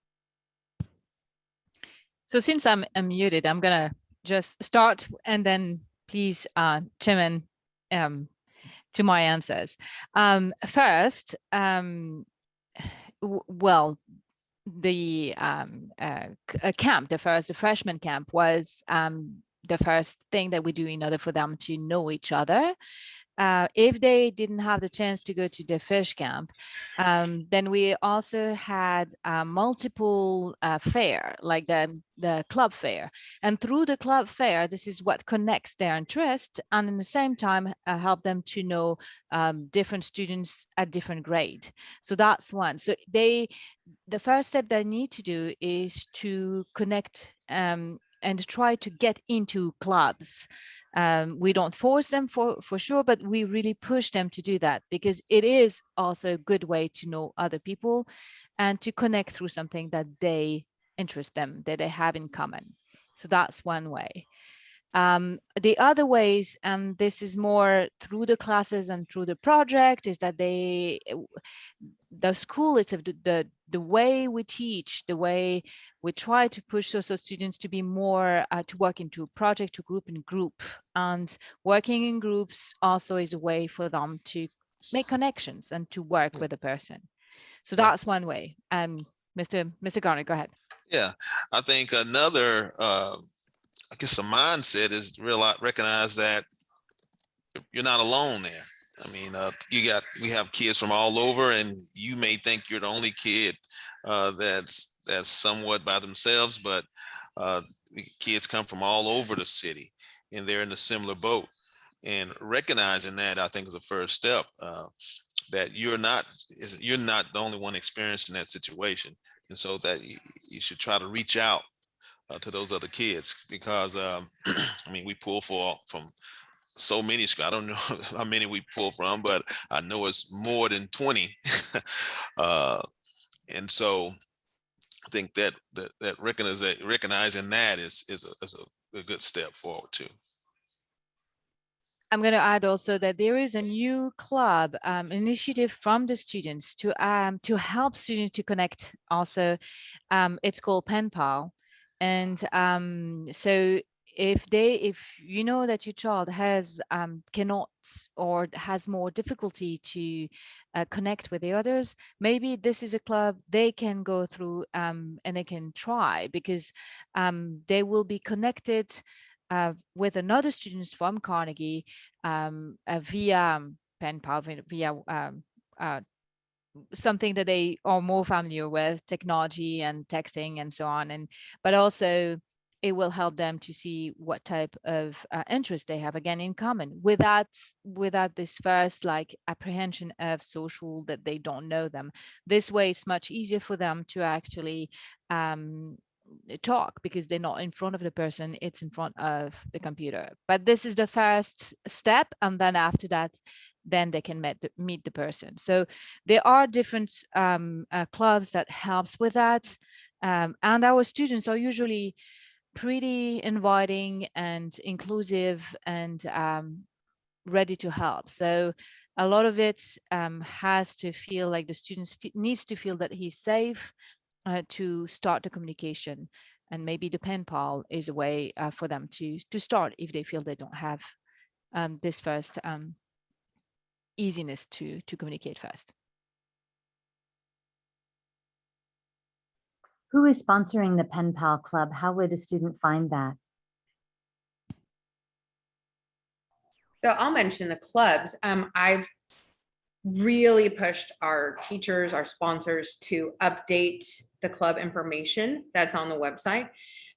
So since I'm muted, I'm gonna just start and then please chime in to my answers. First, well, the camp, the freshman camp was the first thing that we do in order for them to know each other. If they didn't have the chance to go to the fish camp, then we also had multiple fair, like the club fair. And through the club fair, this is what connects their interest, and at the same time help them to know different students at different grade. So that's one. So the first step they need to do is to connect and try to get into clubs. We don't force them for sure, but we really push them to do that, because it is also a good way to know other people and to connect through something that they interest them, that they have in common. So that's one way. The other ways, and this is more through the classes and through the project, is that the school, it's the way we teach, the way we try to push also students to be more to work into project, to group in group, and working in groups also is a way for them to make connections and to work with a person. So that's one way. Mr. Garner, go ahead. Yeah, I think another I guess the mindset is recognize that you're not alone there. I mean, we have kids from all over, and you may think you're the only kid that's somewhat by themselves, but kids come from all over the city, and they're in a similar boat. And recognizing that, I think, is the first step. That you're not the only one experiencing that situation, and so that you should try to reach out to those other kids, because I mean, we pull from so many schools. I don't know how many we pull from, but I know it's more than 20. And so I think that recognizing that is a good step forward too. I'm going to add also that there is a new club initiative from the students to help students to connect also. It's called Pen Pal. And so if you know that your child has cannot or has more difficulty to connect with the others, maybe this is a club they can go through and they can try, because they will be connected with another students from Carnegie via pen pal, via something that they are more familiar with, technology and texting and so on, and but also it will help them to see what type of interest they have, again, in common, without this first like apprehension of social, that they don't know them. This way it's much easier for them to actually talk, because they're not in front of the person, it's in front of the computer. But this is the first step, and then after that, then they can meet the person. So there are different clubs that helps with that, and our students are usually pretty inviting and inclusive and ready to help. So a lot of it has to feel like the students needs to feel that he's safe to start the communication, and maybe the pen pal is a way for them to start if they feel they don't have this first easiness to communicate first. Who is sponsoring the Pen Pal Club? How would a student find that? So I'll mention the clubs. I've really pushed our teachers, our sponsors, to update the club information that's on the website.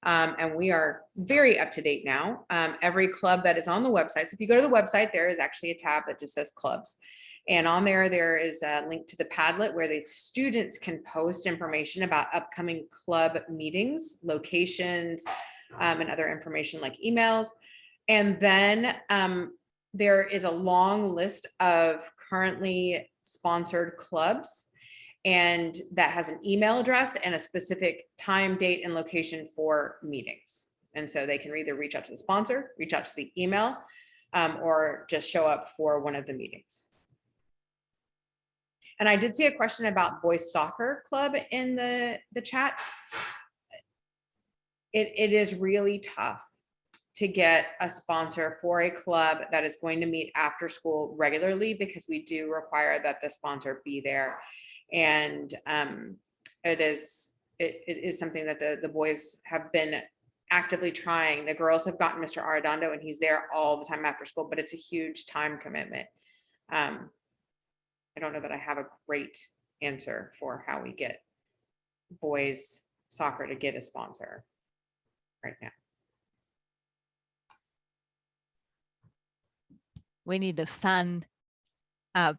And we are very up to date now. Every club that is on the website. So if you go to the website, there is actually a tab that just says clubs. And on there is a link to the Padlet where the students can post information about upcoming club meetings, locations, and other information like emails. And then there is a long list of currently sponsored clubs, and that has an email address and a specific time, date, and location for meetings. And so they can either reach out to the sponsor, reach out to the email, or just show up for one of the meetings. And I did see a question about boys soccer club in the chat. It is really tough to get a sponsor for a club that is going to meet after school regularly, because we do require that the sponsor be there. And it is something that the boys have been actively trying. The girls have gotten Mr. Arredondo, and he's there all the time after school, but it's a huge time commitment. I don't know that I have a great answer for how we get boys soccer to get a sponsor right now. We need a fan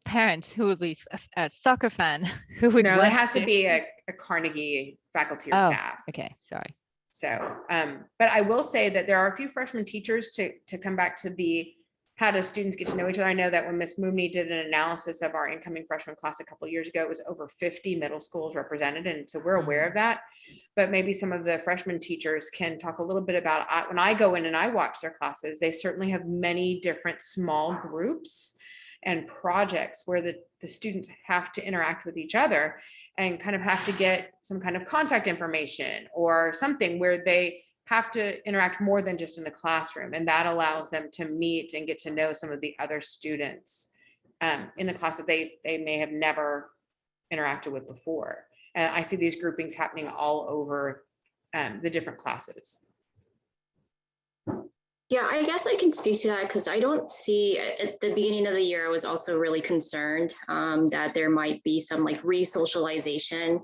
parents who will be a soccer fan who would. No, it has to be a Carnegie faculty or staff. Okay, sorry. So, but I will say that there are a few freshman teachers to come back to the how do students get to know each other. I know that when Miss Moumni did an analysis of our incoming freshman class a couple of years ago, it was over 50 middle schools represented. And so we're aware of that, but maybe some of the freshman teachers can talk a little bit about when I go in and I watch their classes, they certainly have many different small groups and projects where the students have to interact with each other and kind of have to get some kind of contact information or something where they have to interact more than just in the classroom. And that allows them to meet and get to know some of the other students in the class that they may have never interacted with before. And I see these groupings happening all over the different classes. Yeah, I guess I can speak to that because I don't see at the beginning of the year, I was also really concerned that there might be some like re-socialization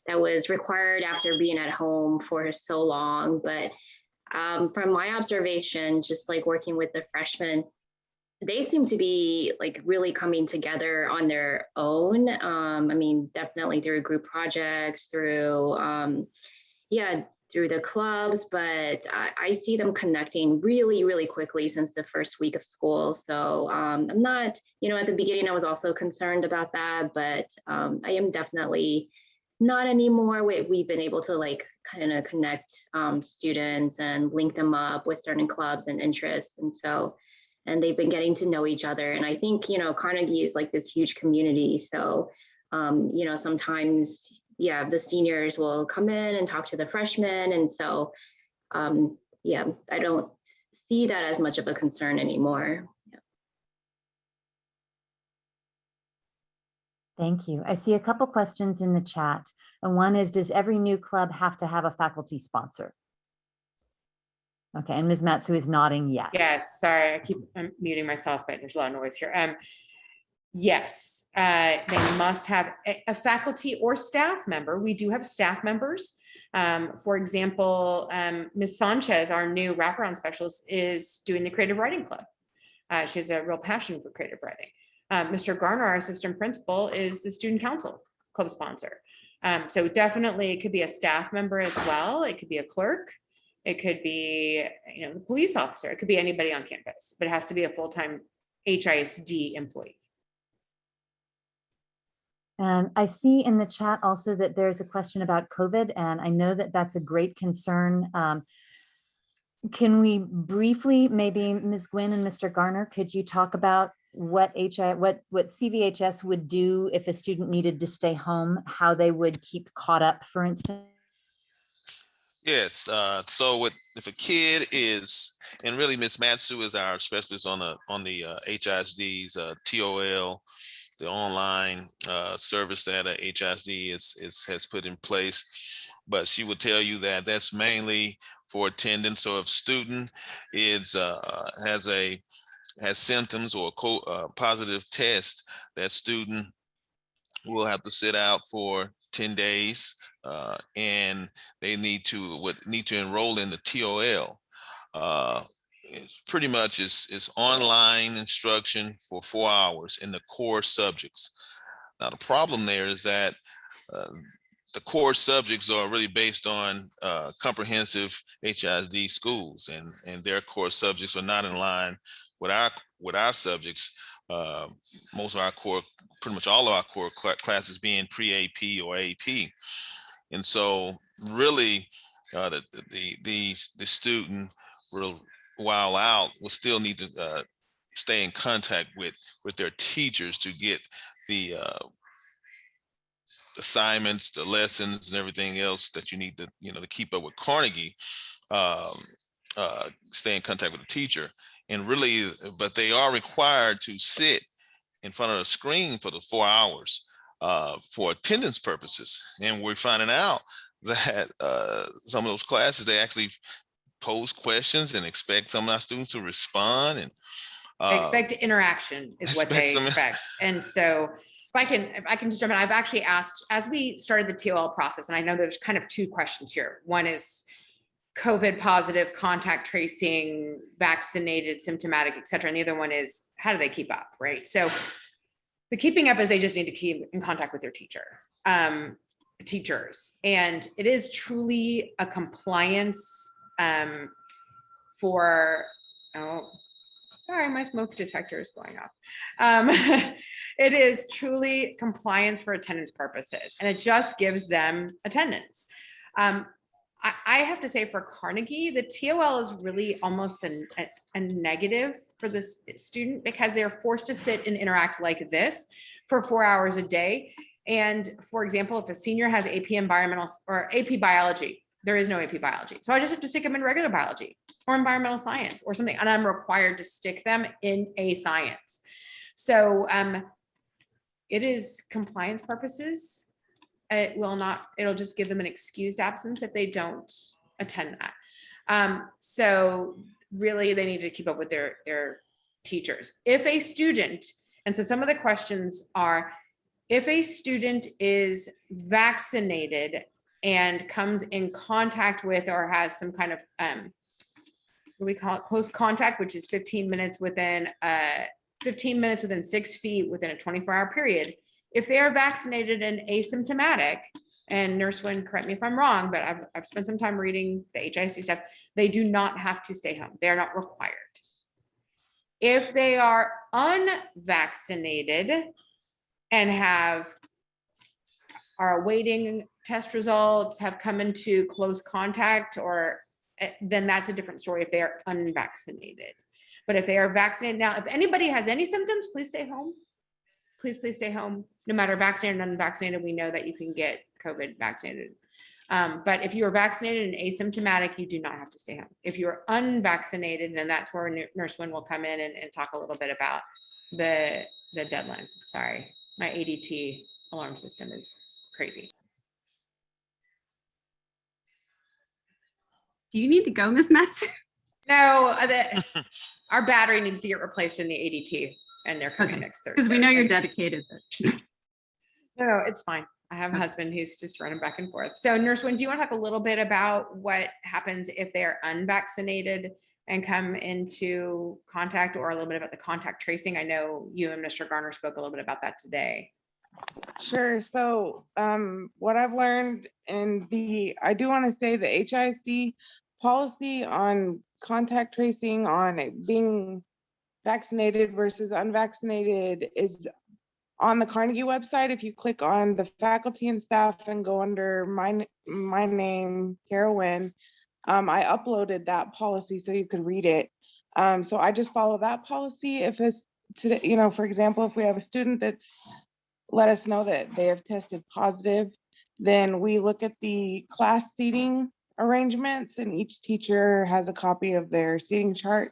that was required after being at home for so long. But from my observation, just like working with the freshmen, they seem to be like really coming together on their own. I mean, definitely through group projects, through through the clubs, but I see them connecting really, really quickly since the first week of school. So I'm not, at the beginning, I was also concerned about that, but I am definitely not anymore. We've been able to like kind of connect students and link them up with certain clubs and interests. And they've been getting to know each other. And I think, Carnegie is like this huge community. So, sometimes the seniors will come in and talk to the freshmen. And so yeah, I don't see that as much of a concern anymore. Thank you. I see a couple questions in the chat. And one is, does every new club have to have a faculty sponsor? Okay, and Ms. Matsu is nodding yes. Yes, sorry, I'm muting myself, but there's a lot of noise here. Yes, they must have a faculty or staff member. We do have staff members. For example, Ms. Sanchez, our new wraparound specialist, is doing the creative writing club. She has a real passion for creative writing. Mr. Garner, our assistant principal, is the student council club sponsor. So definitely it could be a staff member as well. It could be a clerk. It could be, the police officer. It could be anybody on campus, but it has to be a full-time HISD employee. And I see in the chat also that there's a question about COVID, and I know that that's a great concern. Can we briefly, maybe Ms. Nguyen and Mr. Garner, could you talk about what CVHS would do if a student needed to stay home, how they would keep caught up, for instance? Yes, so if a kid is, and really Ms. Matsu is our specialist on the HISD's TOL, the online service that HISD has put in place, but she would tell you that that's mainly for attendance. So if student has symptoms or a positive test, that student will have to sit out for 10 days. And they need to enroll in the TOL. Pretty much is online instruction for 4 hours in the core subjects. Now the problem there is that the core subjects are really based on comprehensive HISD schools, and their core subjects are not in line with our subjects. Most of our core, pretty much all of our core classes being pre-AP or AP. And so really the student will, while out, will still need to stay in contact with their teachers to get the assignments, the lessons, and everything else that you need to, to keep up with Carnegie, stay in contact with the teacher. And really, but they are required to sit in front of the screen for the 4 hours for attendance purposes. And we're finding out that some of those classes, they actually pose questions and expect some of our students to respond. And they expect interaction is what they expect. And so if I can just jump in, I've actually asked, as we started the TOL process, and I know there's kind of 2 questions here. One is COVID positive, contact tracing, vaccinated, symptomatic, et cetera. And the other one is, how do they keep up, right? So the keeping up is they just need to keep in contact with their teachers. And it is truly a compliance for, oh, sorry, my smoke detector is going off. It is truly compliance for attendance purposes, and it just gives them attendance. I have to say, for Carnegie, the TOL is really almost a negative for the student, because they're forced to sit and interact like this for 4 hours a day. And for example, if a senior has AP environmental or AP biology, there is no AP biology. So I just have to stick them in regular biology or environmental science or something. And I'm required to stick them in a science. So it is compliance purposes. It'll just give them an excused absence if they don't attend that. So really they need to keep up with their teachers. If a student, and so some of the questions are, if a student is vaccinated and comes in contact with or has some kind of, what we call it, close contact, which is 15 minutes within 6 feet within a 24-hour period. If they are vaccinated and asymptomatic, and Nurse Nguyen, correct me if I'm wrong, but I've spent some time reading the HIC stuff, they do not have to stay home. They're not required. If they are unvaccinated and are awaiting test results, have come into close contact, or then that's a different story if they are unvaccinated. But if they are vaccinated now, if anybody has any symptoms, please stay home. Please stay home. No matter vaccinated or unvaccinated, we know that you can get COVID vaccinated But if you are vaccinated and asymptomatic, you do not have to stay home. If you're unvaccinated, then that's where Nurse Nguyen will come in and talk a little bit about the deadlines. Sorry, my ADT alarm system is crazy. Do you need to go, Miss Matsu? No, our battery needs to get replaced in the ADT, and they're coming next Thursday. Because we know you're dedicated. No, it's fine. I have a husband who's just running back and forth. So Nurse Nguyen, do you want to talk a little bit about what happens if they are unvaccinated and come into contact, or a little bit about the contact tracing? I know you and Mr. Garner spoke a little bit about that today. Sure. So what I've learned I do want to say the HISD policy on contact tracing, on it being vaccinated versus unvaccinated, is on the Carnegie website. If you click on the faculty and staff and go under my name, Nguyen, I uploaded that policy so you could read it. So I just follow that policy. If it's to, for example, if we have a student that's let us know that they have tested positive, then we look at the class seating arrangements, and each teacher has a copy of their seating chart,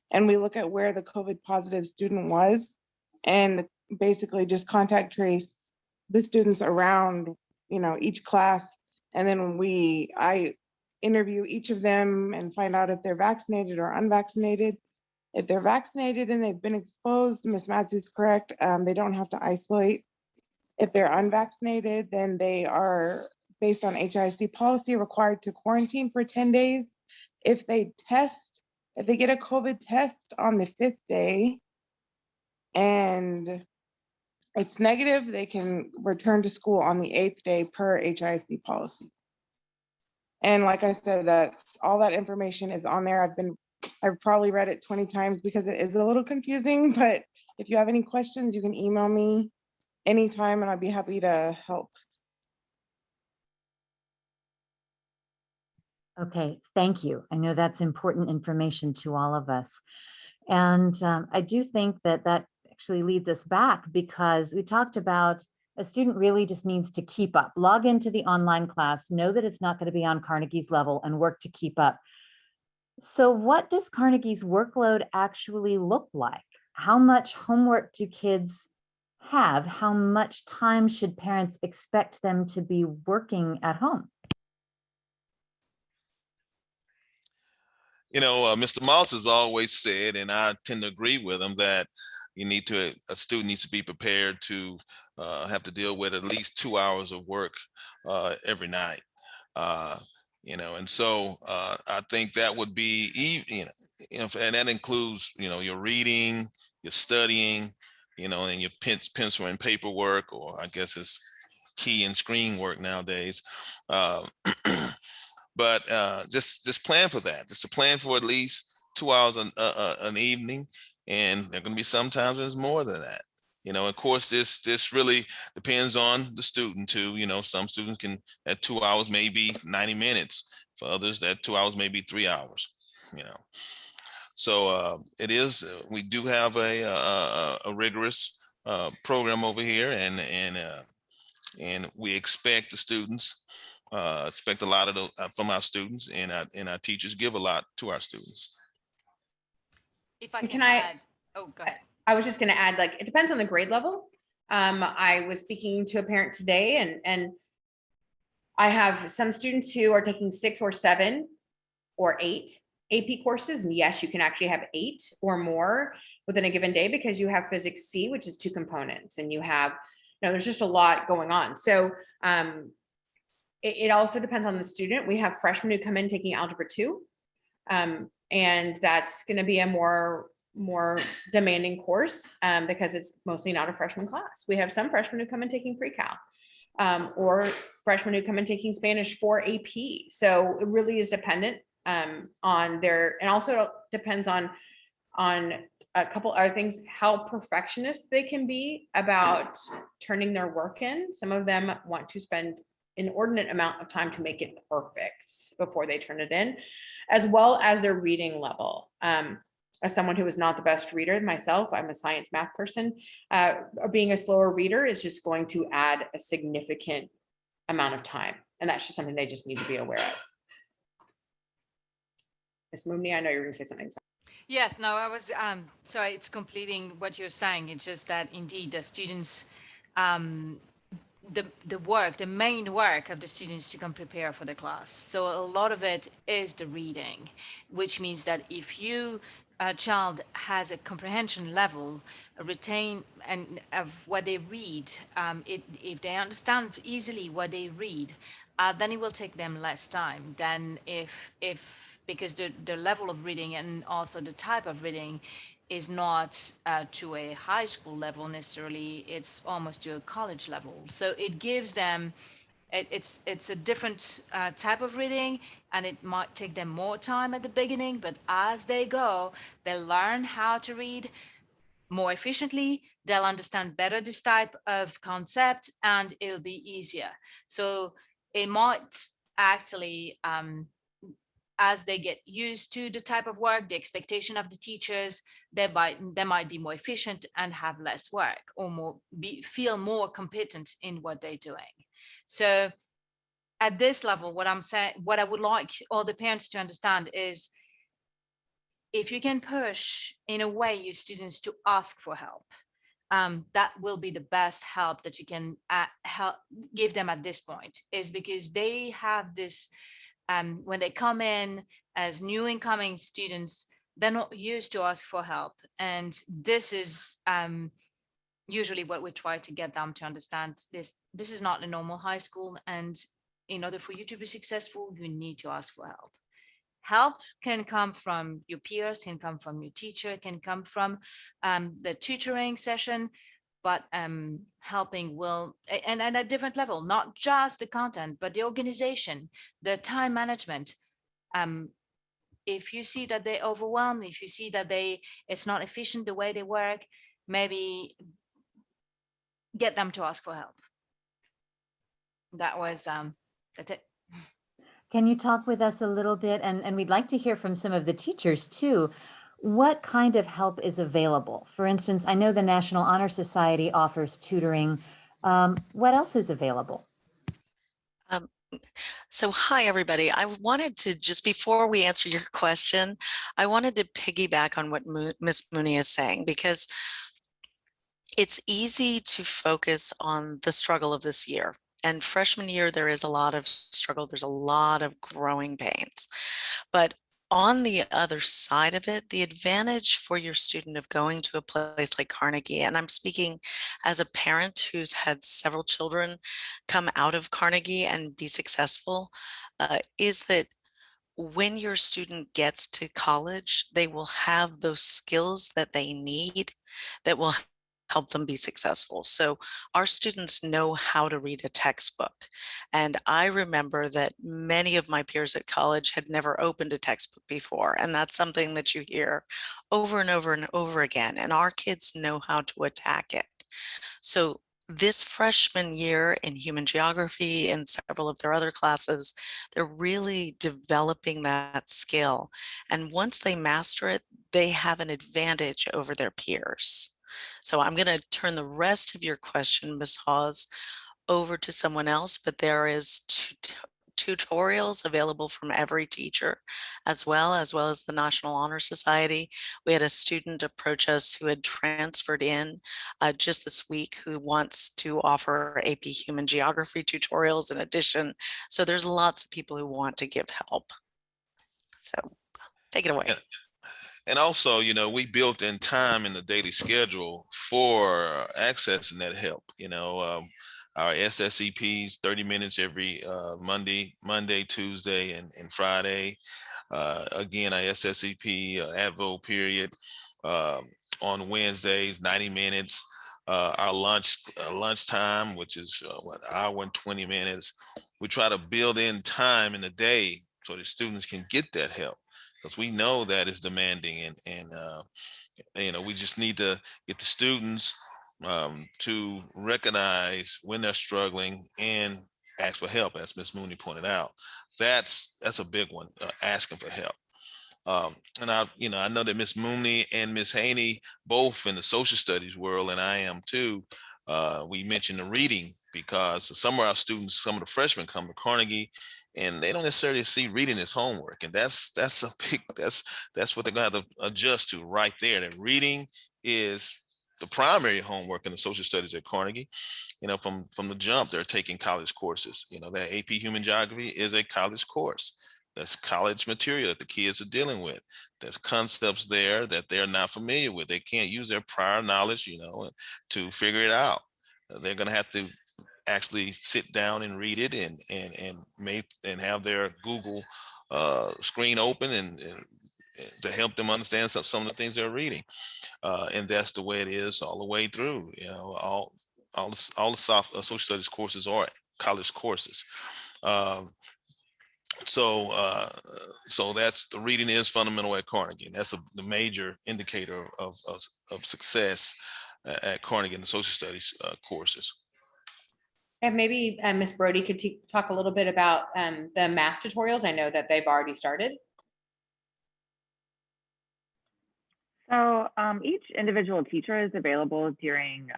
and we look at where the COVID positive student was, and basically just contact trace the students around, each class. And then I interview each of them and find out if they're vaccinated or unvaccinated. If they're vaccinated and they've been exposed, Ms. Matsu's correct, they don't have to isolate. If they're unvaccinated, then they are, based on HISD policy, required to quarantine for 10 days. If they get a COVID test on the 5th day and it's negative, they can return to school on the 8th day per HISD policy. And like I said, all that information is on there. I've probably read it 20 times because it is a little confusing, but if you have any questions, you can email me anytime and I'd be happy to help. Okay, thank you. I know that's important information to all of us. And I do think that actually leads us back, because we talked about a student really just needs to keep up, log into the online class, know that it's not going to be on Carnegie's level, and work to keep up. So what does Carnegie's workload actually look like? How much homework do kids have? How much time should parents expect them to be working at home? Mr. Moss has always said, and I tend to agree with him, that a student needs to be prepared to have to deal with at least 2 hours of work every night. And so I think that would be, and that includes, your reading, your studying, and your pencil and paper work, or I guess it's key and screen work nowadays. But just plan for that. Just a plan for at least 2 hours an evening, and there are going to be sometimes there's more than that. Of course, this really depends on the student too. Some students at 2 hours maybe 90 minutes. For others, that 2 hours may be 3 hours. So it is. We do have a rigorous program over here, and we expect the students. Expect a lot of from our students, and our teachers give a lot to our students. If I can add, oh, go ahead. I was just going to add, it depends on the grade level. I was speaking to a parent today, and I have some students who are taking 6 or 7 or 8 AP courses, and yes, you can actually have 8 or more within a given day, because you have Physics C, which is 2 components, and you have, there's just a lot going on. So it also depends on the student. We have freshmen who come in taking Algebra 2, and that's going to be a more demanding course because it's mostly not a freshman class. We have some freshmen who come in taking pre-cal, or freshmen who come in taking Spanish for AP. So it really is dependent on their, and also it depends on a couple other things, how perfectionist they can be about turning their work in. Some of them want to spend inordinate amount of time to make it perfect before they turn it in, as well as their reading level. As someone who is not the best reader myself, I'm a science math person, being a slower reader is just going to add a significant amount of time And that's just something they just need to be aware of. Ms. Moumni, I know you were going to say something. Yes, no, I was, so it's completing what you're saying. It's just that indeed the students, the main work of the students to come prepare for the class. So a lot of it is the reading, which means that if a child has a comprehension level, retain and of what they read, if they understand easily what they read, then it will take them less time than if because the level of reading and also the type of reading is not to a high school level necessarily, it's almost to a college level. So it gives them, it's a different type of reading, and it might take them more time at the beginning, but as they go, they learn how to read more efficiently, they'll understand better this type of concept, and it'll be easier. So it might actually, as they get used to the type of work, the expectation of the teachers, they might be more efficient and have less work, or feel more competent in what they're doing. So at this level, what I would like all the parents to understand is, if you can push in a way your students to ask for help, that will be the best help that you can give them at this point, is because they have this, when they come in as new incoming students, they're not used to ask for help. And this is usually what we try to get them to understand. This is not a normal high school. And in order for you to be successful, you need to ask for help. Help can come from your peers, can come from your teacher, can come from the tutoring session, but helping will, and at a different level, not just the content, but the organization, the time management. If you see that they're overwhelmed, if you see that it's not efficient the way they work, maybe get them to ask for help. That's it. Can you talk with us a little bit, and we'd like to hear from some of the teachers too, what kind of help is available? For instance, I know the National Honor Society offers tutoring. What else is available? So hi, everybody. I wanted to, just before we answer your question, I wanted to piggyback on what Ms. Moumni is saying, because it's easy to focus on the struggle of this year. And freshman year, there is a lot of struggle. There's a lot of growing pains. But on the other side of it, the advantage for your student of going to a place like Carnegie, and I'm speaking as a parent who's had several children come out of Carnegie and be successful, is that when your student gets to college, they will have those skills that they need that will help them be successful. So our students know how to read a textbook. And I remember that many of my peers at college had never opened a textbook before. And that's something that you hear over and over and over again. And our kids know how to attack it. So this freshman year in human geography and several of their other classes, they're really developing that skill. And once they master it, they have an advantage over their peers. So I'm going to turn the rest of your question, Ms. Hawes, over to someone else, but there is tutorials available from every teacher, as well as the National Honor Society. We had a student approach us who had transferred in just this week, who wants to offer AP Human Geography tutorials in addition. So there's lots of people who want to give help. So take it away. Yeah. And also, you know, we built in time in the daily schedule for accessing that help. You know, our SSEPs, 30 minutes every Monday, Tuesday, and Friday. Again, our SSEP ADVO period on Wednesdays, 90 minutes. Our lunchtime, which is what, hour and 20 minutes. We try to build in time in the day so the students can get that help, because we know that is demanding, and you know, we just need to get the students to recognize when they're struggling and ask for help, as Ms. Moumni pointed out. That's a big one, asking for help. And I know that Ms. Moumni and Ms. Haney, both in the social studies world, and I am too, We mentioned the reading because some of our students, some of the freshmen come to Carnegie and they don't necessarily see reading as homework. And that's a big, that's what they're gonna have to adjust to right there. That reading is the primary homework in the social studies at Carnegie. You know, from the jump, they're taking college courses. You know, that AP Human Geography is a college course. That's college material that the kids are dealing with. There's concepts there that they're not familiar with. They can't use their prior knowledge, you know, to figure it out. They're going to have to actually sit down and read it and have their Google screen open and to help them understand some of the things they're reading. And that's the way it is all the way through. You know, all the social studies courses are college courses. So that's the reading is fundamental at Carnegie. And that's the major indicator of success at Carnegie in the social studies courses. And maybe Ms. Brode could talk a little bit about the math tutorials. I know that they've already started. So each individual teacher is available during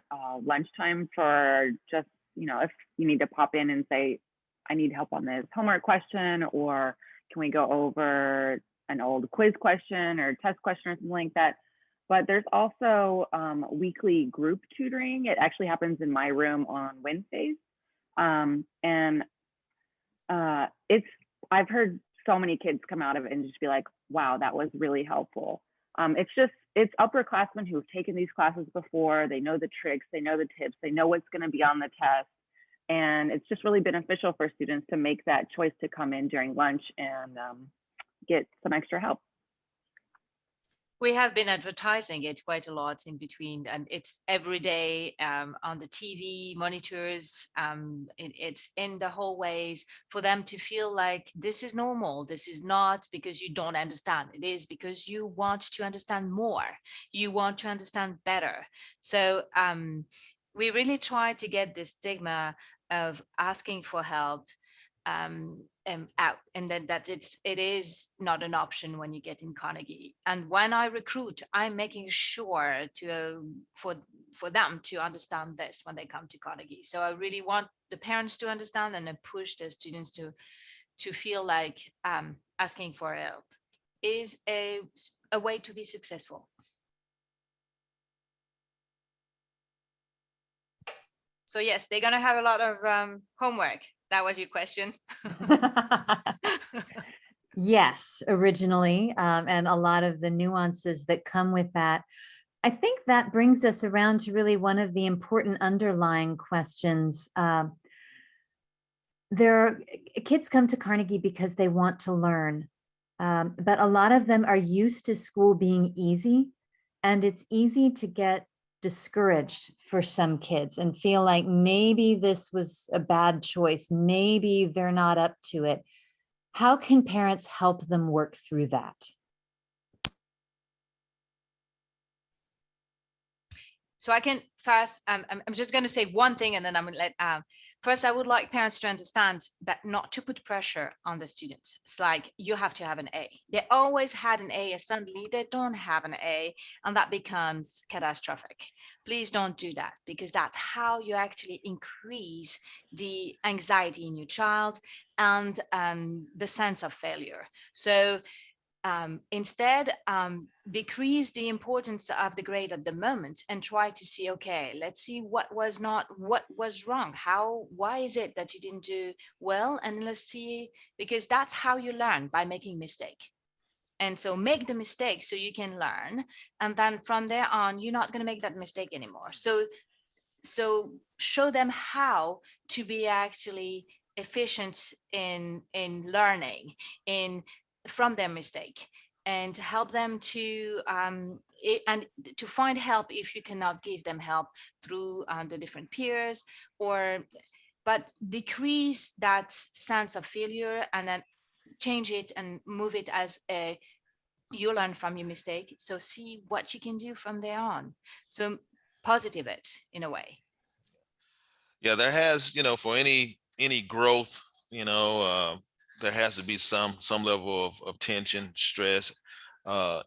lunchtime for just, you know, if you need to pop in and say, I need help on this homework question, or can we go over an old quiz question or test question or something like that. But there's also weekly group tutoring. It actually happens in my room on Wednesdays. I've heard so many kids come out of it and just be like, wow, that was really helpful. It's upperclassmen who've taken these classes before. They know the tricks, they know the tips, they know what's going to be on the test. And it's just really beneficial for students to make that choice to come in during lunch and get some extra help. We have been advertising it quite a lot in between, and it's every day on the TV monitors. It's in the hallways for them to feel like this is normal. This is not because you don't understand. It is because you want to understand more. You want to understand better. So we really try to get this stigma of asking for help out, and then that it is not an option when you get in Carnegie. And when I recruit, I'm making sure for them to understand this when they come to Carnegie. So I really want the parents to understand and then push the students to feel like asking for help is a way to be successful. So yes, they're gonna have a lot of homework. That was your question. Yes, originally, and a lot of the nuances that come with that. I think that brings us around to really one of the important underlying questions. Kids come to Carnegie because they want to learn, but a lot of them are used to school being easy, and it's easy to get discouraged for some kids and feel like maybe this was a bad choice, maybe they're not up to it. How can parents help them work through that? So I can first, I'm just going to say one thing and then I'm going to let, first, I would like parents to understand that not to put pressure on the students. It's like, you have to have an A. They always had an A and suddenly they don't have an A and that becomes catastrophic. Please don't do that, because that's how you actually increase the anxiety in your child and the sense of failure. So instead, decrease the importance of the grade at the moment and try to see, okay, let's see what was wrong. Why is it that you didn't do well? And let's see, because that's how you learn, by making mistake. And so make the mistake so you can learn. And then from there on, you're not going to make that mistake anymore. So show them how to be actually efficient in learning, from their mistake, and help them to and to find help if you cannot give them help through the different peers, but decrease that sense of failure and then change it and move it as you learn from your mistake. So see what you can do from there on. So positive it in a way. Yeah, there has, for any growth, there has to be some level of tension, stress,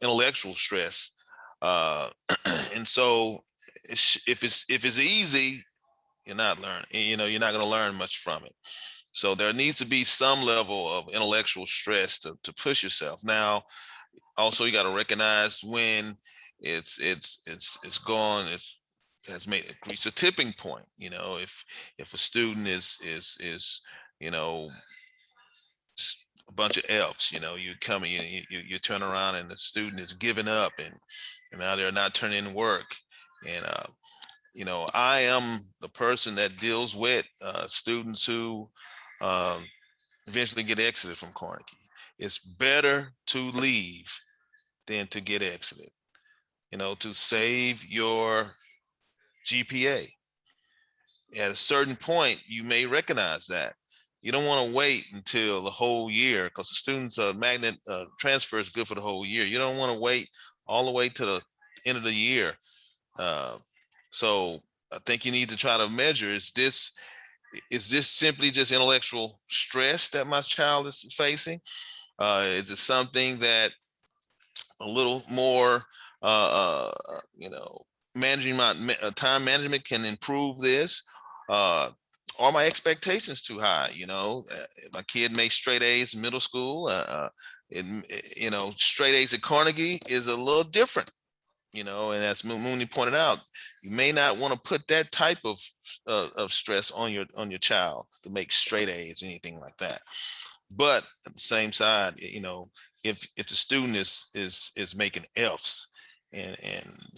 intellectual stress. And so if it's easy, you're not learning, you're not going to learn much from it. So there needs to be some level of intellectual stress to push yourself. Now, also you got to recognize when it's gone, has reached a tipping point. If a student is a bunch of F's, you come in, you turn around and the student is giving up and now they're not turning in work. And I am the person that deals with students who eventually get exited from Carnegie. It's better to leave than to get exited, to save your GPA. At a certain point, you may recognize that. You don't want to wait until the whole year, because the student's magnet transfer is good for the whole year. You don't want to wait all the way to the end of the year. So I think you need to try to measure, is this simply just intellectual stress that my child is facing? Is it something that a little more, managing my time management can improve this? Are my expectations too high? My kid makes straight A's in middle school. Straight A's at Carnegie is a little different. And as Moumni pointed out, you may not want to put that type of stress on your child to make straight A's, anything like that. But at the same side, if the student is making F's and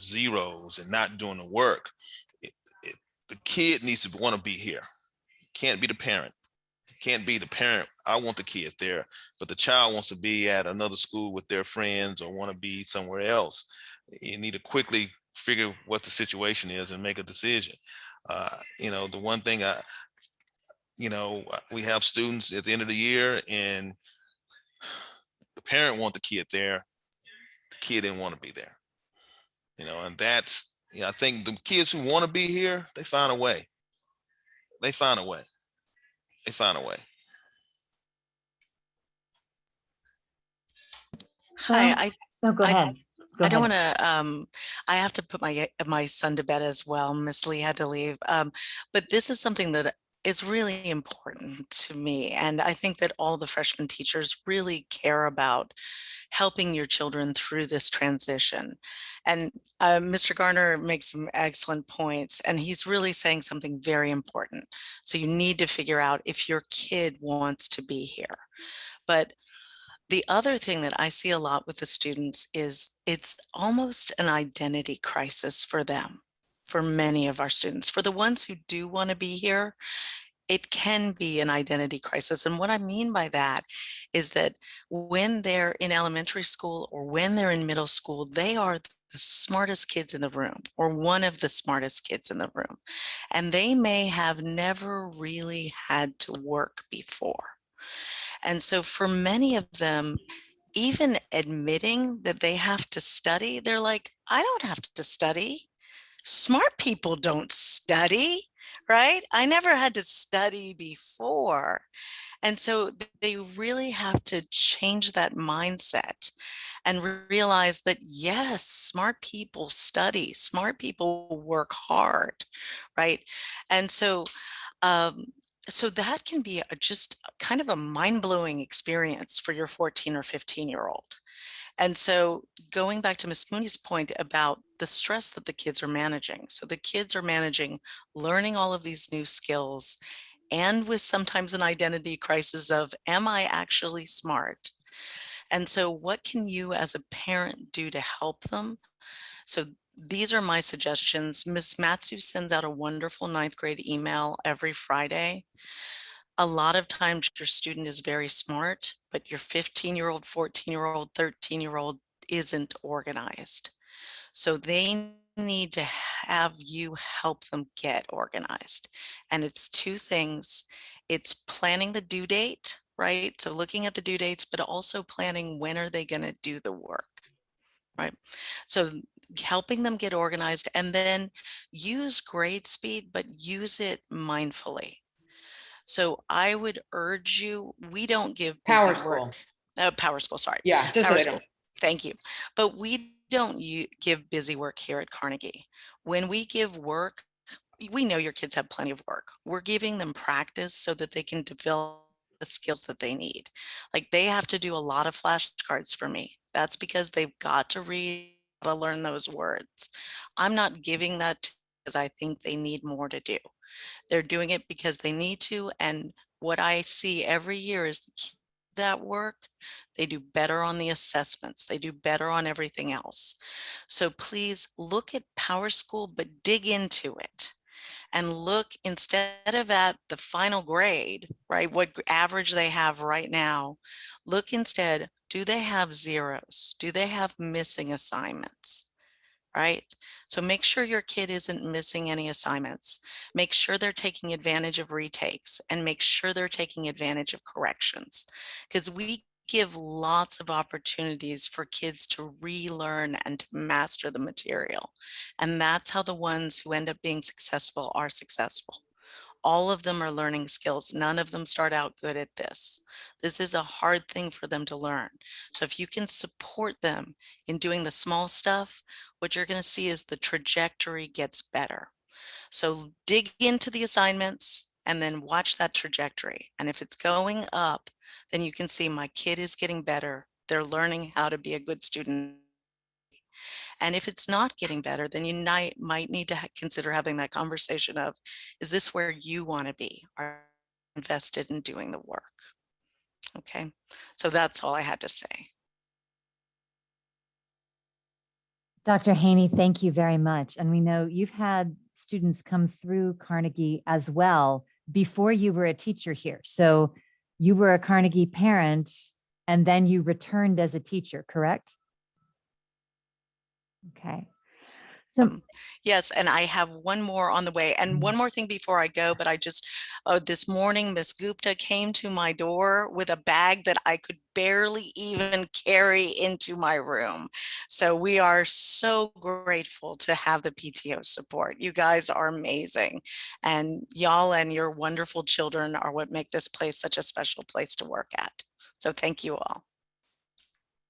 zeros and not doing the work, the kid needs to want to be here. Can't be the parent. Can't be the parent. I want the kid there, but the child wants to be at another school with their friends or want to be somewhere else. You need to quickly figure what the situation is and make a decision. The one thing we have students at the end of the year and the parent want the kid there. The kid didn't want to be there. And that's, I think the kids who want to be here, they find a way. They find a way. Hi, go ahead. I don't want to, I have to put my son to bed as well. Miss Lee had to leave. But this is something that is really important to me. And I think that all the freshman teachers really care about helping your children through this transition. And Mr. Garner makes some excellent points, and he's really saying something very important. So you need to figure out if your kid wants to be here. But the other thing that I see a lot with the students is it's almost an identity crisis for them, for many of our students. For the ones who do want to be here, it can be an identity crisis. And what I mean by that is that when they're in elementary school or when they're in middle school, they are the smartest kids in the room or one of the smartest kids in the room. And they may have never really had to work before. And so for many of them, even admitting that they have to study, they're like, I don't have to study. Smart people don't study, right? I never had to study before. And so they really have to change that mindset and realize that, yes, smart people study, smart people work hard, right? And so, so that can be just kind of a mind-blowing experience for your 14 or 15-year-old. And so going back to Ms. Mooney's point about the stress that the kids are managing. So the kids are managing learning all of these new skills and with sometimes an identity crisis of, am I actually smart? And so what can you as a parent do to help them? So these are my suggestions. Ms. Matsu sends out a wonderful 9th grade email every Friday. A lot of times your student is very smart, but your 15-year-old, 14-year-old, 13-year-old isn't organized. So they need to have you help them get organized. And it's two things. It's planning the due date, right? So looking at the due dates, but also planning when are they going to do the work, right? So helping them get organized, and then use grade speed, but use it mindfully. So I would urge you, we don't give busy Power School. work. Power School, sorry. Yeah, just so Power they School. don't. Thank you. But we don't give busy work here at Carnegie. When we give work, we know your kids have plenty of work. We're giving them practice so that they can develop the skills that they need. Like they have to do a lot of flashcards for me. That's because they've got to read, to learn those words. I'm not giving that because I think they need more to do. They're doing it because they need to. And what I see every year is that work, they do better on the assessments. They do better on everything else. So please look at PowerSchool, but dig into it. And look instead of at the final grade, right? What average they have right now, look instead, do they have zeros? Do they have missing assignments? Right? So make sure your kid isn't missing any assignments. Make sure they're taking advantage of retakes and make sure they're taking advantage of corrections, because we give lots of opportunities for kids to relearn and to master the material. And that's how the ones who end up being successful are successful. All of them are learning skills. None of them start out good at this. This is a hard thing for them to learn. So if you can support them in doing the small stuff, what you're going to see is the trajectory gets better. So dig into the assignments and then watch that trajectory. And if it's going up, then you can see my kid is getting better. They're learning how to be a good student. And if it's not getting better, then you might need to consider having that conversation of, is this where you want to be? Are you invested in doing the work? Okay, so that's all I had to say. Dr. Haney, thank you very much. And we know you've had students come through Carnegie as well before you were a teacher here. So you were a Carnegie parent and then you returned as a teacher, correct? Okay. So yes, and I have one more on the way. And one more thing before I go, but I just, this morning, Miss Gupta came to my door with a bag that I could barely even carry into my room. So we are so grateful to have the PTO support. You guys are amazing. And y'all and your wonderful children are what make this place such a special place to work at. So thank you all.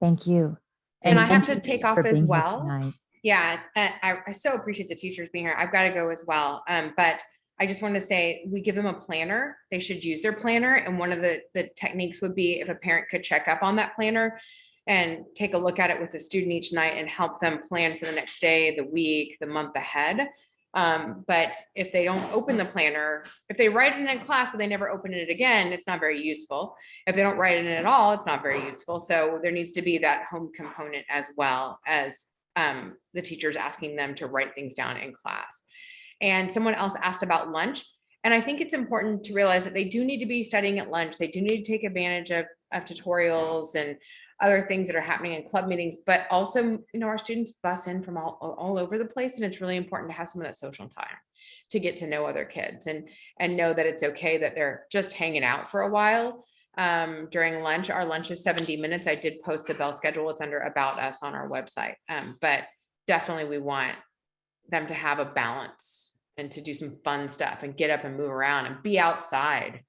thank you. And I have thank to you take off for as being here well. tonight. Yeah, I so appreciate the teachers being here. I've got to go as well. But I just wanted to say, we give them a planner. They should use their planner. And one of the techniques would be if a parent could check up on that planner and take a look at it with the student each night and help them plan for the next day, the week, the month ahead. But if they don't open the planner, if they write it in class, but they never open it again, it's not very useful. If they don't write it in at all, it's not very useful. So there needs to be that home component as well as the teachers asking them to write things down in class. And someone else asked about lunch. And I think it's important to realize that they do need to be studying at lunch. They do need to take advantage of tutorials and other things that are happening in club meetings, but also, our students bus in from all over the place. And it's really important to have some of that social time to get to know other kids and know that it's okay that they're just hanging out for a while. During lunch, our lunch is 70 minutes. I did post the bell schedule. It's under About Us on our website. But definitely we want them to have a balance and to do some fun stuff and get up and move around and be outside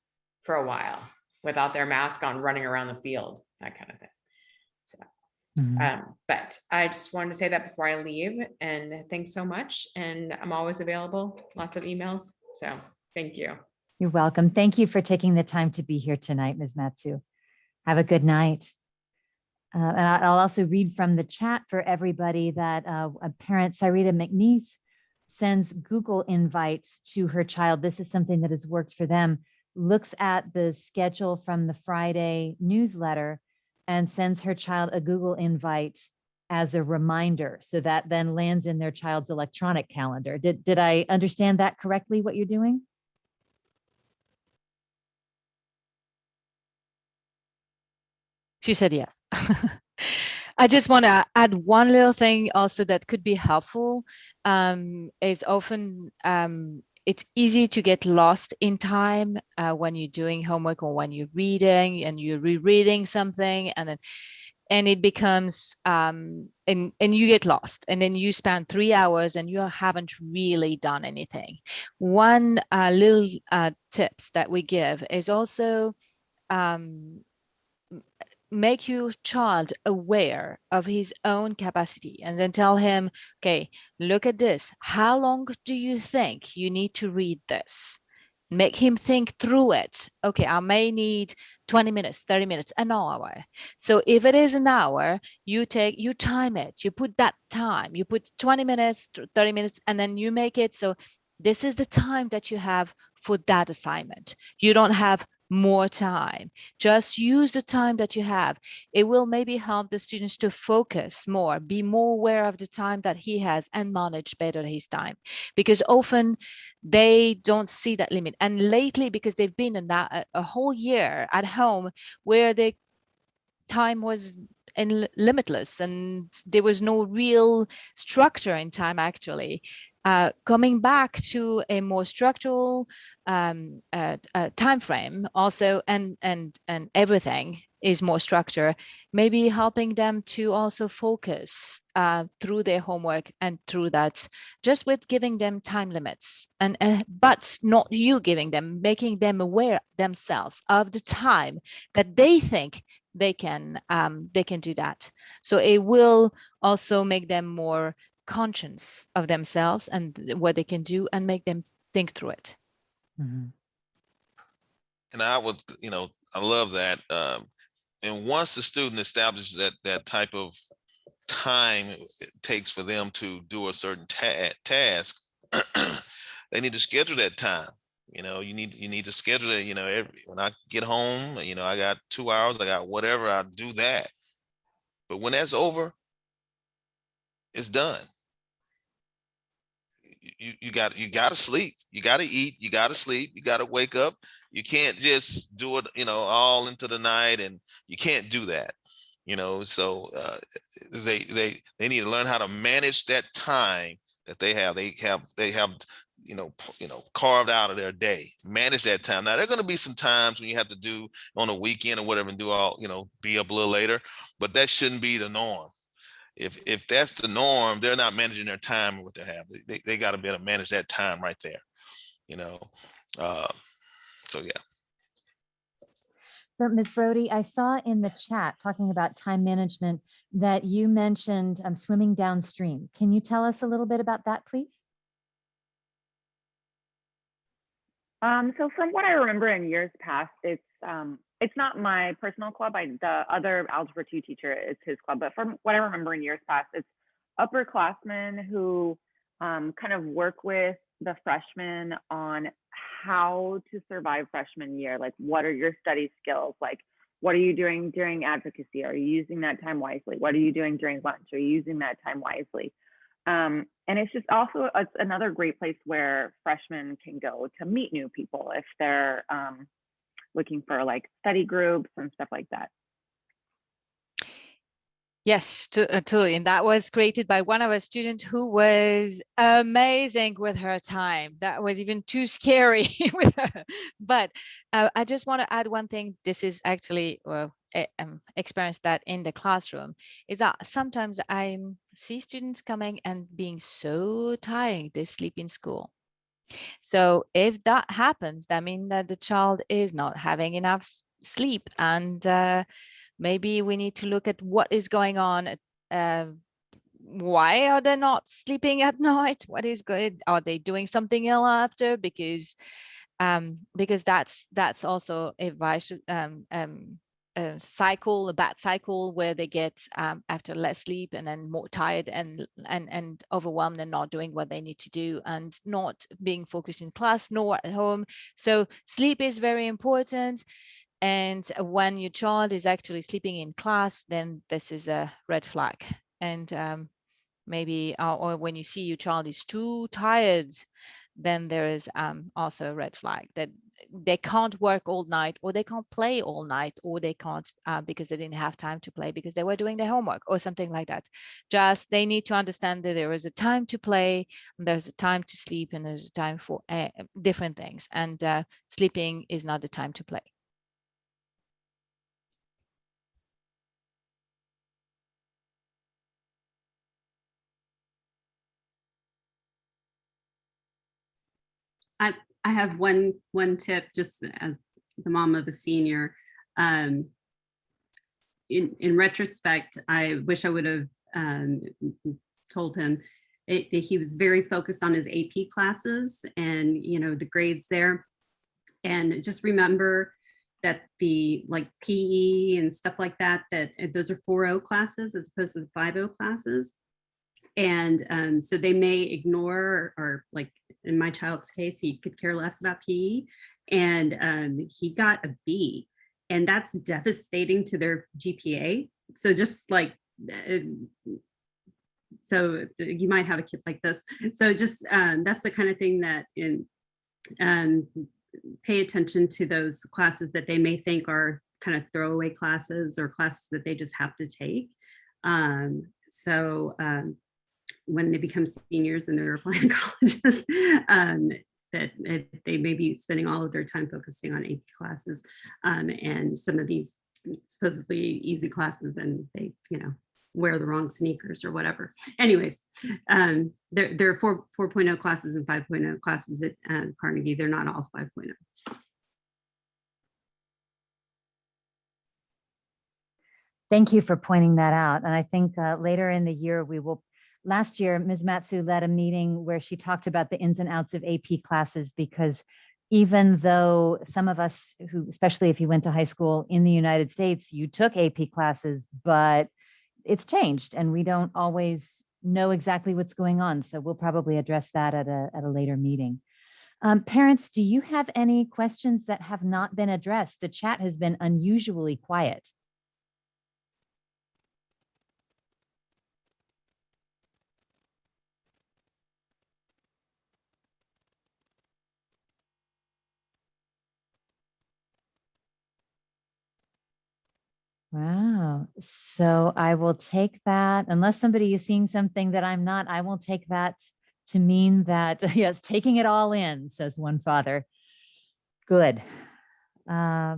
for a while without their mask on, running around the field, that kind of thing. So, but I just wanted to say that before I leave, and thanks so much. And I'm always available, lots of emails. So thank you. You're welcome. Thank you for taking the time to be here tonight, Ms. Matsu. Have a good night. And I'll also read from the chat for everybody that a parent, Cyrita McNeese, sends Google invites to her child. This is something that has worked for them. Looks at the schedule from the Friday newsletter and sends her child a Google invite as a reminder. So that then lands in their child's electronic calendar. Did I understand that correctly, what you're doing? She said yes. I just want to add one little thing also that could be helpful. Is often it's easy to get lost in time when you're doing homework or when you're reading and you're rereading something, and it becomes and you get lost, and then you spend 3 hours and you haven't really done anything. One little tips that we give is also make your child aware of his own capacity, and then tell him, okay, look at this. How long do you think you need to read this? Make him think through it. Okay, I may need 20 minutes, 30 minutes, an hour. So if it is an hour, you time it, you put that time, you put 20 minutes, 30 minutes, and then you make it so this is the time that you have for that assignment. You don't have more time. Just use the time that you have. It will maybe help the students to focus more, be more aware of the time that he has, and manage better his time, because often they don't see that limit. And lately, because they've been in that a whole year at home where the time was limitless and there was no real structure in time, actually coming back to a more structural time frame also, and everything is more structure, maybe helping them to also focus through their homework and through that, just with giving them time limits, and but not you giving them, making them aware themselves of the time that they think they can do that. So it will also make them more conscious of themselves and what they can do, and make them think through it. And I would, I love that. And once the student establishes that type of time it takes for them to do a certain task, they need to schedule that time. You need to schedule it. When I get home, I got 2 hours, I got whatever, I do that. But when that's over, it's done. You got to sleep, you got to eat, you got to sleep, you got to wake up. You can't just do it, all into the night, and you can't do that. So they need to learn how to manage that time that they have. They have carved out of their day. Manage that time. Now, there are going to be some times when you have to do on a weekend or whatever and do all, be up a little later, but that shouldn't be the norm. If that's the norm, they're not managing their time and what they have. They got to be able to manage that time right there. So yeah. So Ms. Brode, I saw in the chat talking about time management that you mentioned swimming downstream. Can you tell us a little bit about that, please? So from what I remember in years past, it's not my personal club. The other Algebra 2 teacher is his club, but from what I remember in years past, it's upperclassmen who kind of work with the freshmen on how to survive freshman year. Like, what are your study skills? Like, what are you doing during advocacy? Are you using that time wisely? What are you doing during lunch? Are you using that time wisely? And it's just also it's another great place where freshmen can go to meet new people if they're looking for like study groups and stuff like that. Yes, totally. And that was created by one of our students who was amazing with her time. That was even too scary with her. But I just want to add one thing. This is actually experienced that in the classroom, is that sometimes I see students coming and being so tired they sleep in school. So if that happens, that means that the child is not having enough sleep, and maybe we need to look at what is going on. Why are they not sleeping at night? What is good? Are they doing something else after? Because that's also a vicious a cycle, a bad cycle, where they get after less sleep and then more tired and overwhelmed and not doing what they need to do and not being focused in class nor at home. So sleep is very important. And when your child is actually sleeping in class, then this is a red flag. And maybe, or when you see your child is too tired, then there is also a red flag that they can't work all night, or they can't play all night, or they can't because they didn't have time to play because they were doing their homework or something like that. Just they need to understand that there is a time to play, and there's a time to sleep, and there's a time for different things. And sleeping is not the time to play. I have one tip, just as the mom of a senior. in retrospect, I wish I would have told him that he was very focused on his AP classes and, the grades there. And just remember that the like PE and stuff like that, those are 4.0 classes as opposed to the 5.0 classes. And so they may ignore, or like in my child's case, he could care less about PE, and he got a B, and that's devastating to their GPA. So just like, so you might have a kid like this. So just that's the kind of thing that pay attention to those classes that they may think are kind of throwaway classes or classes that they just have to take. When they become seniors and they're applying colleges, that they may be spending all of their time focusing on AP classes and some of these supposedly easy classes, and they, wear the wrong sneakers or whatever. Anyways, there are 4.0 classes and 5.0 classes at Carnegie. They're not all 5.0. Thank you for pointing that out. And I think later in the year, last year, Ms. Matsu led a meeting where she talked about the ins and outs of AP classes, because even though some of us who, especially if you went to high school in the United States, you took AP classes, but it's changed and we don't always know exactly what's going on. So we'll probably address that at a later meeting. Parents, do you have any questions that have not been addressed? The chat has been unusually quiet. Wow. So I will take that, unless somebody is seeing something that I'm not, I will take that to mean that, yes, taking it all in, says one father. Good. I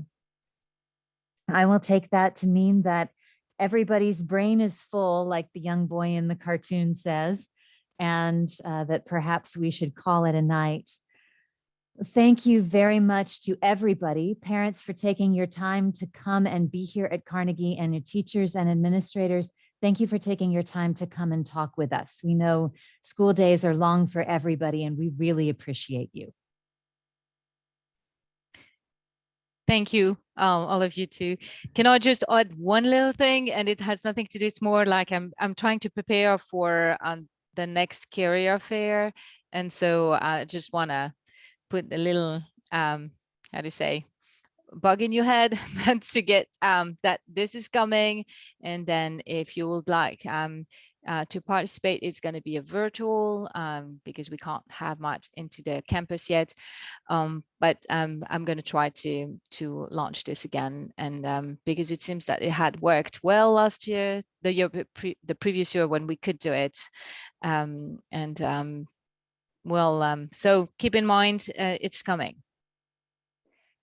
will take that to mean that everybody's brain is full, like the young boy in the cartoon says, and that perhaps we should call it a night. Thank you very much to everybody, parents, for taking your time to come and be here at Carnegie, and your teachers and administrators. Thank you for taking your time to come and talk with us. We know school days are long for everybody, and we really appreciate you. Thank you, all of you too. Can I just add one little thing? And it has nothing to do, it's more like I'm trying to prepare for the next career fair. And so I just want to put a little, how do you say, bug in your head to get that this is coming. And then if you would like to participate, it's going to be a virtual because we can't have much into the campus yet. But I'm going to try to launch this again. And because it seems that it had worked well last year, the previous year when we could do it. So keep in mind, it's coming.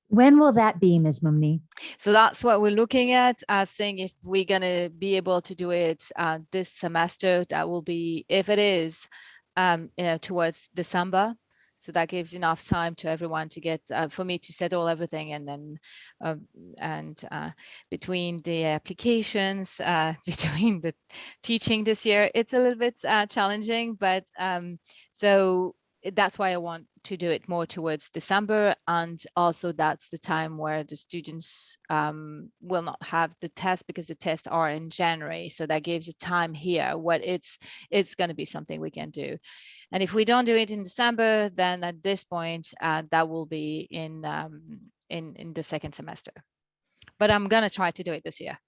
When will that be, Ms. Moumni? So that's what we're looking at, seeing if we're going to be able to do it this semester. That will be, if it is, towards December. So that gives enough time to everyone to get, for me to settle everything. And then, between the applications, between the teaching this year, it's a little bit challenging, but so that's why I want to do it more towards December. And also that's the time where the students will not have the test, because the tests are in January. So that gives you time here what it's going to be something we can do. And if we don't do it in December, then at this point, that will be in the second semester. But I'm going to try to do it this year.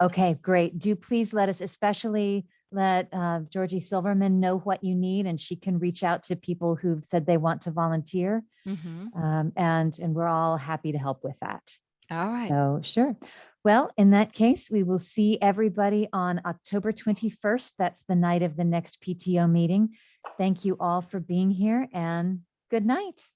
Okay, great. Do please let us, especially let Georgie Silverman know what you need, and she can reach out to people who've said they want to volunteer. Mm-hmm. And we're all happy to help with that. All right. So sure. Well, in that case, we will see everybody on October 21st. That's the night of the next PTO meeting. Thank you all for being here, and good night.